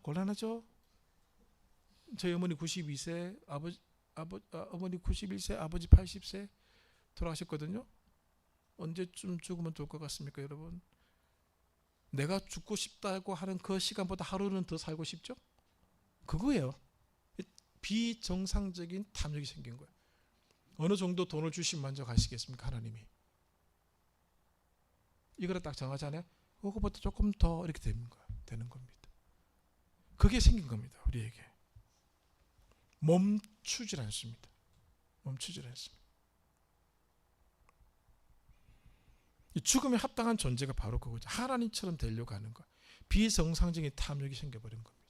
곤란하죠. 저희 어머니 92세, 어머니 91세, 아버지 80세 돌아가셨거든요. 언제쯤 죽으면 좋을 것 같습니까, 여러분? 내가 죽고 싶다고 하는 그 시간보다 하루는 더 살고 싶죠? 그거예요. 비정상적인 탐욕이 생긴 거예요. 어느 정도 돈을 주시면 먼저 가시겠습니까, 하나님이? 이거를 딱 정하잖아요. 그거보다 조금 더 이렇게 되는 겁니다. 그게 생긴 겁니다, 우리에게. 멈추질 않습니다. 멈추질 않습니다. 죽음에 합당한 존재가 바로 그거죠. 하나님처럼 되려고 하는 거. 비정상적인 탐욕이 생겨버린 겁니다.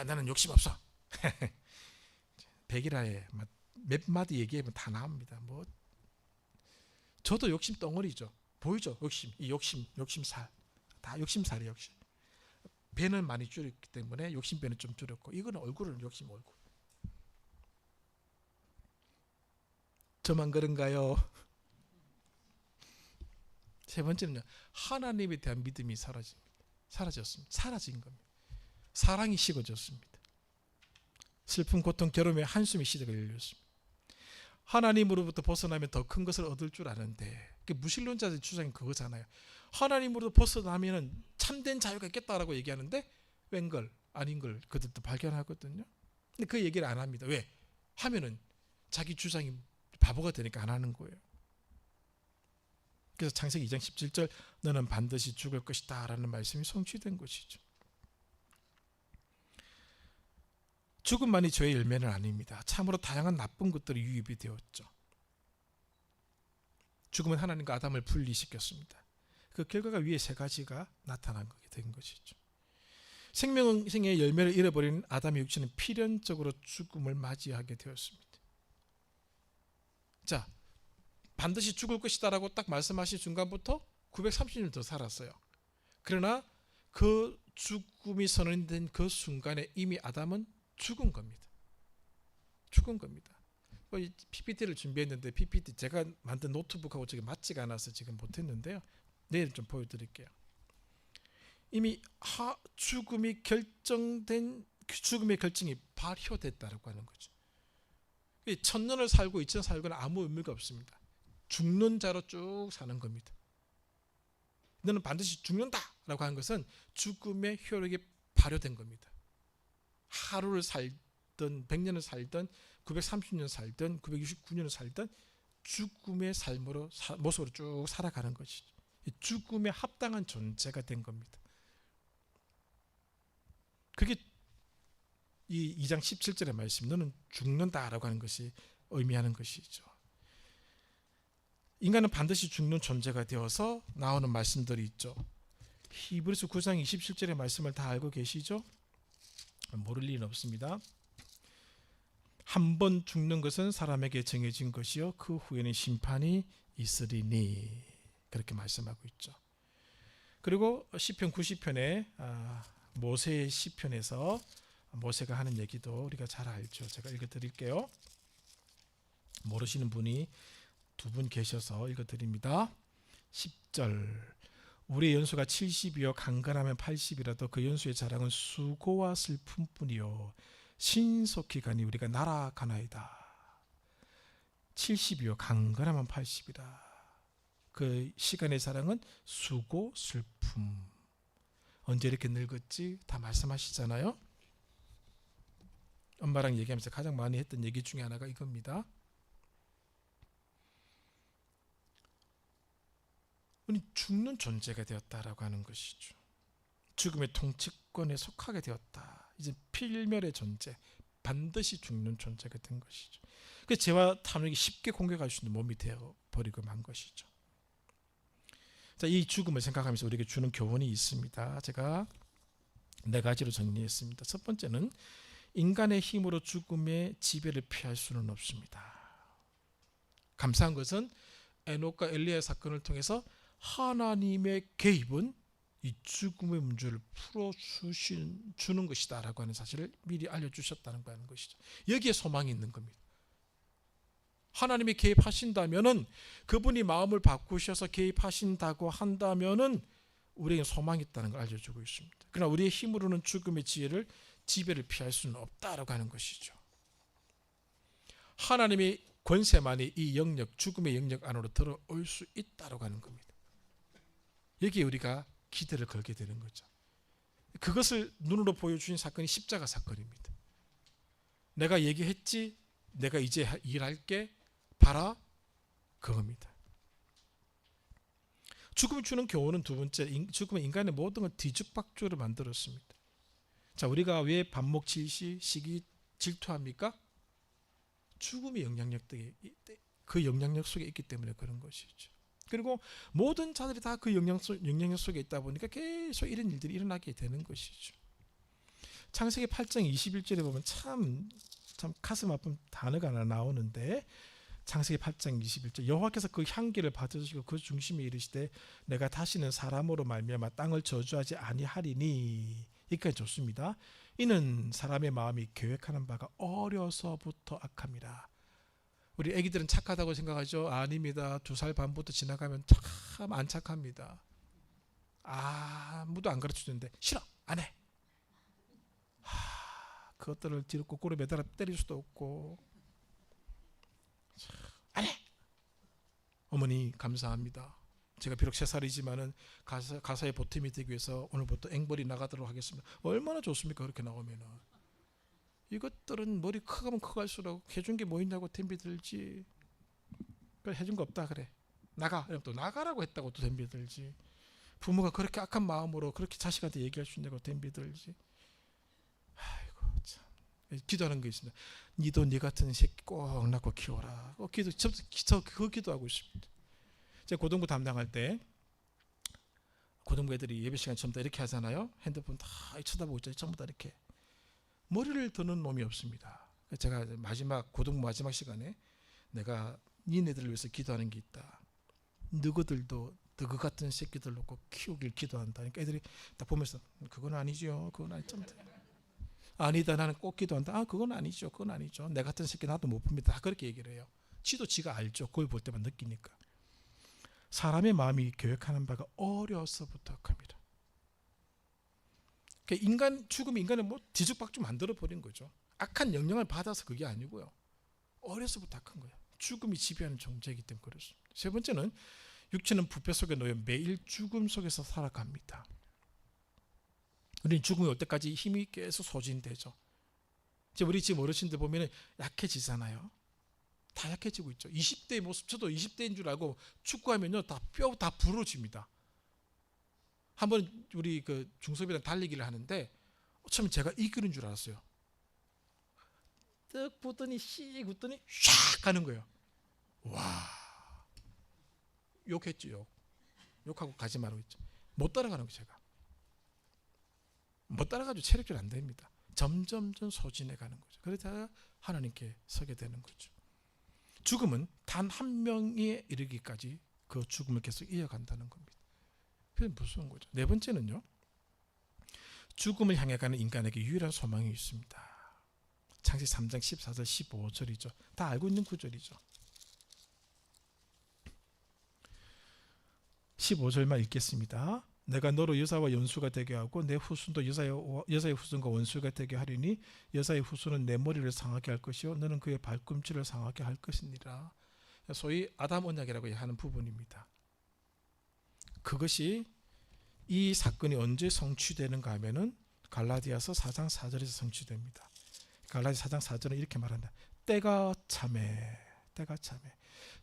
나는 욕심 없어. 백일하에 몇 마디 얘기하면 다 나옵니다. 저도 욕심 덩어리죠. 보이죠? 욕심살. 다 욕심살이에요, 욕심. 배는 많이 줄였기 때문에 욕심배는 좀 줄였고, 이거는 얼굴은 욕심 얼굴. 저만 그런가요? 세 번째는요, 하나님에 대한 믿음이 사라졌습니다. 사라진 겁니다. 사랑이 식어졌습니다. 슬픔, 고통, 괴로움의 한숨의 시대가 열렸습니다. 하나님으로부터 벗어나면 더 큰 것을 얻을 줄 아는데, 무신론자들의 주장이 그거잖아요. 하나님으로부터 벗어나면 참된 자유가 있겠다라고 얘기하는데 웬걸 아닌 걸 그들도 발견하거든요. 근데 그 얘기를 안 합니다. 왜? 하면은 자기 주장이 바보가 되니까 안 하는 거예요. 그래서 창세기 2장 17절 너는 반드시 죽을 것이다 라는 말씀이 성취된 것이죠. 죽음만이 죄의 열매는 아닙니다. 참으로 다양한 나쁜 것들이 유입이 되었죠. 죽음은 하나님과 아담을 분리시켰습니다. 그 결과가 위에 세 가지가 나타난 거게 된 것이죠. 생명의 열매를 잃어버린 아담의 육체는 필연적으로 죽음을 맞이하게 되었습니다. 자, 반드시 죽을 것이다라고 딱 말씀하신 순간부터 930년 더 살았어요. 그러나 그 죽음이 선언된 그 순간에 이미 아담은 죽은 겁니다. 죽은 겁니다. PPT를 준비했는데 PPT 제가 만든 노트북하고 저게 맞지가 않아서 지금 못했는데요. 내일 좀 보여드릴게요. 이미 죽음이 결정된 죽음의 결정이 발효됐다라고 하는 거죠. 1000년을 살고 2000년 살고는 아무 의미가 없습니다. 죽는 자로 쭉 사는 겁니다. 너는 반드시 죽는다라고 하는 것은 죽음의 효력이 발효된 겁니다. 하루를 살든 100년을 살든 930년 살든 969년을 살든 죽음의 삶으로 모습으로 쭉 살아가는 것이죠. 죽음에 합당한 존재가 된 겁니다. 그게 이 2장 17절의 말씀, 너는 죽는다라고 하는 것이 의미하는 것이죠. 인간은 반드시 죽는 존재가 되어서 나오는 말씀들이 있죠. 히브리서 9장 27절의 말씀을 다 알고 계시죠? 모를 리는 없습니다. 한 번 죽는 것은 사람에게 정해진 것이요 그 후에는 심판이 있으리니, 그렇게 말씀하고 있죠. 그리고 시편 90편에 모세의 시편에서 모세가 하는 얘기도 우리가 잘 알죠. 제가 읽어드릴게요. 모르시는 분이 두 분 계셔서 읽어드립니다. 10절 우리의 연수가 70이요 강건하면 80이라도 그 연수의 자랑은 수고와 슬픔뿐이요 신속히 가니 우리가 날아가나이다. 70이요 강건하면 80이라. 그 시간의 자랑은 수고 슬픔. 언제 이렇게 늙었지? 다 말씀하시잖아요. 엄마랑 얘기하면서 가장 많이 했던 얘기 중에 하나가 이겁니다. 우리 죽는 존재가 되었다라고 하는 것이죠. 죽음의 통치권에 속하게 되었다. 이제 필멸의 존재, 반드시 죽는 존재가 된 것이죠. 그 죄와 탐욕이 쉽게 공격할 수 있는 몸이 되어버리고 만 것이죠. 자, 이 죽음을 생각하면서 우리에게 주는 교훈이 있습니다. 제가 4가지로 정리했습니다. 첫 번째는 인간의 힘으로 죽음의 지배를 피할 수는 없습니다. 감사한 것은 에녹과 엘리야의 사건을 통해서 하나님의 개입은 이 죽음의 문제를 풀어주는 것이다 라고 하는 사실을 미리 알려주셨다는 것이죠. 여기에 소망이 있는 겁니다. 하나님이 개입하신다면은, 그분이 마음을 바꾸셔서 개입하신다고 한다면은 우리에게 소망이 있다는 걸 알려주고 있습니다. 그러나 우리의 힘으로는 죽음의 지배를 피할 수는 없다라고 하는 것이죠. 하나님이 권세만이 이 영역, 죽음의 영역 안으로 들어올 수 있다고 하는 겁니다. 여기에 우리가 기대를 걸게 되는 거죠. 그것을 눈으로 보여주신 사건이 십자가 사건입니다. 내가 얘기했지, 내가 이제 일할게, 봐라, 그겁니다. 죽음이 주는 교훈은 두 번째, 죽음은 인간의 모든 걸 뒤죽박죽으로 만들었습니다. 자, 우리가 왜 반목, 질시, 시기, 질투합니까? 죽음의 그 영향력 속에 있기 때문에 그런 것이죠. 그리고 모든 자들이 다 그 영향력 속에 있다 보니까 계속 이런 일들이 일어나게 되는 것이죠. 창세기 8장 21절에 보면 참 가슴 아픈 단어가 하나 나오는데, 창세기 8장 21절, 여호와께서 그 향기를 받으시고 그 중심에 이르시되 내가 다시는 사람으로 말미암아 땅을 저주하지 아니하리니. 여기까지 좋습니다. 이는 사람의 마음이 계획하는 바가 어려서부터 악함이라. 우리 애기들은 착하다고 생각하죠? 아닙니다. 2살 반부터 지나가면 참 안 착합니다. 아무도 안 가르쳐주는데 싫어, 안 해. 그것들을 뒤로 거꾸로 매달아 때릴 수도 없고, 안 해. 어머니 감사합니다. 제가 비록 3살이지만은 가사에 보탬이 되기 위해서 오늘부터 앵벌이 나가도록 하겠습니다. 얼마나 좋습니까? 그렇게 나오면은. 이것들은 머리 커가면 커갈수록 해준 게 뭐 있냐고 덤비 들지. 그래, 해준 거 없다 그래, 나가. 이러면 또 나가라고 했다고 또 덤비 들지. 부모가 그렇게 악한 마음으로 그렇게 자식한테 얘기할 수 있냐고 덤비 들지. 아이고 참. 기도하는 게 있습니다. 니도 니 같은 새끼 꼭 낳고 키워라. 그 기도하고 있습니다. 제가 고등부 담당할 때 고등부 애들이 예배 시간 전부 다 이렇게 하잖아요. 핸드폰 다 쳐다보고 있잖아요. 전부 다 이렇게. 머리를 드는 놈이 없습니다. 제가 고등부 마지막 시간에 내가 니네들을 위해서 기도하는 게 있다. 너희들도 너희 같은 새끼들 놓고 키우길 기도한다. 그러니까 애들이 딱 보면서 그건 아니죠. 그건 아니죠. 아니다, 나는 꼭 기도한다. 그건 아니죠. 그건 아니죠. 내 같은 새끼 나도 못 봅니다. 다 그렇게 얘기를 해요. 지가 알죠. 그걸 볼 때만 느끼니까. 사람의 마음이 계획하는 바가 어려서부터 합니다. 그러니까 죽음이 인간을 뒤죽박죽 만들어 버린 거죠. 악한 영향을 받아서 그게 아니고요. 어려서부터 악한 거예요. 죽음이 지배하는 존재이기 때문에 그렇습니다. 세 번째는 육체는 부패 속에 놓여 매일 죽음 속에서 살아갑니다. 우리는 죽음이 올 때까지 힘이 계속 소진되죠. 우리 지금 어르신들 보면 약해지잖아요. 다 약해지고 있죠. 20대의 모습, 저도 20대인 줄 알고 축구하면요, 뼈 다 부러집니다. 한번 우리 그 중소비랑 달리기를 하는데 처음에 제가 이기는 줄 알았어요. 떡 붙더니 씩 웃더니 샥 가는 거예요. 와, 욕했죠. 욕하고 가지 말고 있죠. 못 따라가는 거예요. 제가 못 따라가지고 체력적으로 안 됩니다. 점점 소진해 가는 거죠. 그러다가 하나님께 서게 되는 거죠. 죽음은 단 한 명에 이르기까지 그 죽음을 계속 이어간다는 겁니다. 그게 무서운 거죠. 네 번째는요, 죽음을 향해 가는 인간에게 유일한 소망이 있습니다. 창세기 3장 14절 15절이죠. 다 알고 있는 구절이죠. 15절만 읽겠습니다. 내가 너로 여자와 연수가 되게 하고 내 후손도 여자의 후손과 원수가 되게 하리니 여자의 후손은 내 머리를 상하게 할 것이요 너는 그의 발꿈치를 상하게 할 것이니라. 소위 아담 언약이라고 하는 부분입니다. 그것이 이 사건이 언제 성취되는가 하면은 갈라디아서 4장 4절에서 성취됩니다. 갈라디아 4장 4절은 이렇게 말한다. 때가 참해.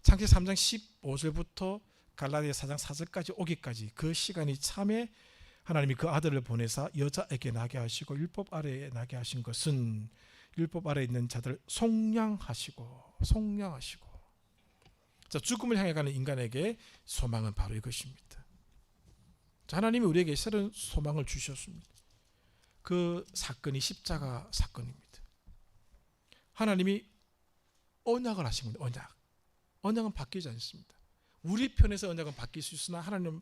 창세기 3장 15절부터 갈라디아 4장 4절까지 오기까지 그 시간이 참에 하나님이 그 아들을 보내사 여자에게 나게 하시고 율법 아래에 나게 하신 것은 율법 아래에 있는 자들 속량하시고. 자, 죽음을 향해 가는 인간에게 소망은 바로 이것입니다. 자, 하나님이 우리에게 새로운 소망을 주셨습니다. 그 사건이 십자가 사건입니다. 하나님이 언약을 하신 겁니다. 언약은 바뀌지 않습니다. 우리 편에서 언약은 바뀔 수 있으나 하나님은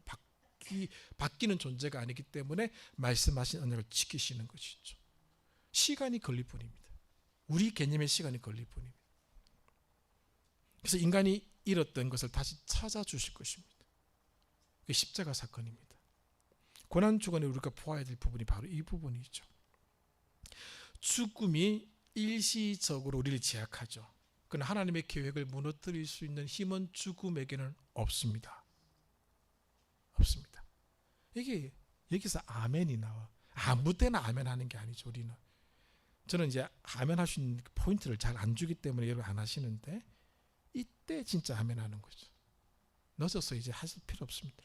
바뀌는 존재가 아니기 때문에 말씀하신 언약을 지키시는 것이죠. 시간이 걸릴 뿐입니다. 우리 개념의 시간이 걸릴 뿐입니다. 그래서 인간이 잃었던 것을 다시 찾아주실 것입니다. 그게 십자가 사건입니다. 고난주간에 우리가 보아야 될 부분이 바로 이 부분이죠. 죽음이 일시적으로 우리를 제약하죠. 그러나 하나님의 계획을 무너뜨릴 수 있는 힘은 죽음에게는 없습니다. 없습니다. 이게 여기서 아멘이 나와. 아무 때나 아멘 하는 게 아니죠. 우리는. 저는 이제 아멘 하시는 포인트를 잘 안 주기 때문에 여러분 안 하시는데 이때 진짜 아멘 하는 거죠. 늦어서 이제 하실 필요 없습니다.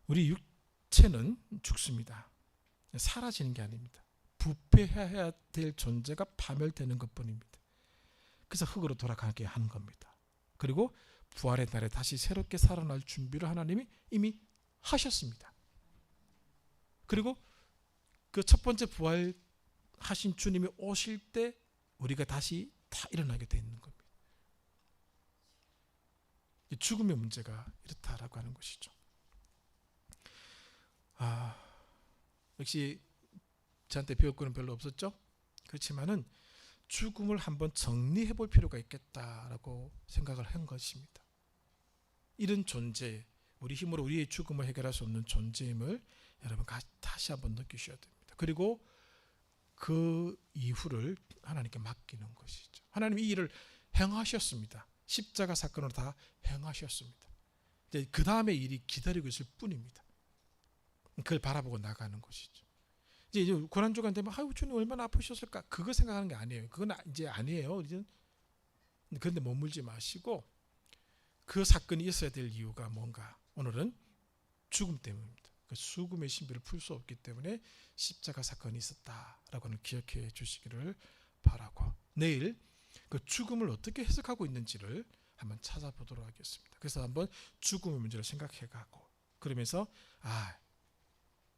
우리 육체는 죽습니다. 사라지는 게 아닙니다. 부패해야 될 존재가 파멸되는 것뿐입니다. 그래서 흙으로 돌아가게 하는 겁니다. 그리고 부활의 날에 다시 새롭게 살아날 준비를 하나님이 이미 하셨습니다. 그리고 그 첫 번째 부활하신 주님이 오실 때 우리가 다시 다 일어나게 돼 있는 겁니다. 죽음의 문제가 이렇다라고 하는 것이죠. 역시 저한테 배울 거는 별로 없었죠. 그렇지만은 죽음을 한번 정리해 볼 필요가 있겠다라고 생각을 한 것입니다. 이런 존재, 우리 힘으로 우리의 죽음을 해결할 수 없는 존재임을 여러분 다시 한번 느끼셔야 됩니다. 그리고 그 이후를 하나님께 맡기는 것이죠. 하나님이 이 일을 행하셨습니다. 십자가 사건으로 다 행하셨습니다. 이제 그 다음의 일이 기다리고 있을 뿐입니다. 그걸 바라보고 나가는 것이죠. 이제 고난주간 되면 아유 주님 얼마나 아프셨을까? 그거 생각하는 게 아니에요. 그건 이제 아니에요. 이제는. 그런데 머물지 마시고 그 사건이 있어야 될 이유가 뭔가? 오늘은 죽음 때문입니다. 그 죽음의 신비를 풀 수 없기 때문에 십자가 사건이 있었다라고 하는 기억해 주시기를 바라고 내일 그 죽음을 어떻게 해석하고 있는지를 한번 찾아보도록 하겠습니다. 그래서 한번 죽음의 문제를 생각해가고 그러면서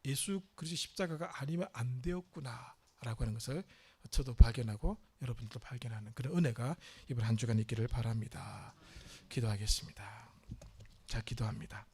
예수 그리스도 십자가가 아니면 안 되었구나라고 하는 것을 저도 발견하고 여러분들도 발견하는 그런 은혜가 이번 한 주간 있기를 바랍니다. 기도하겠습니다. 자, 기도합니다.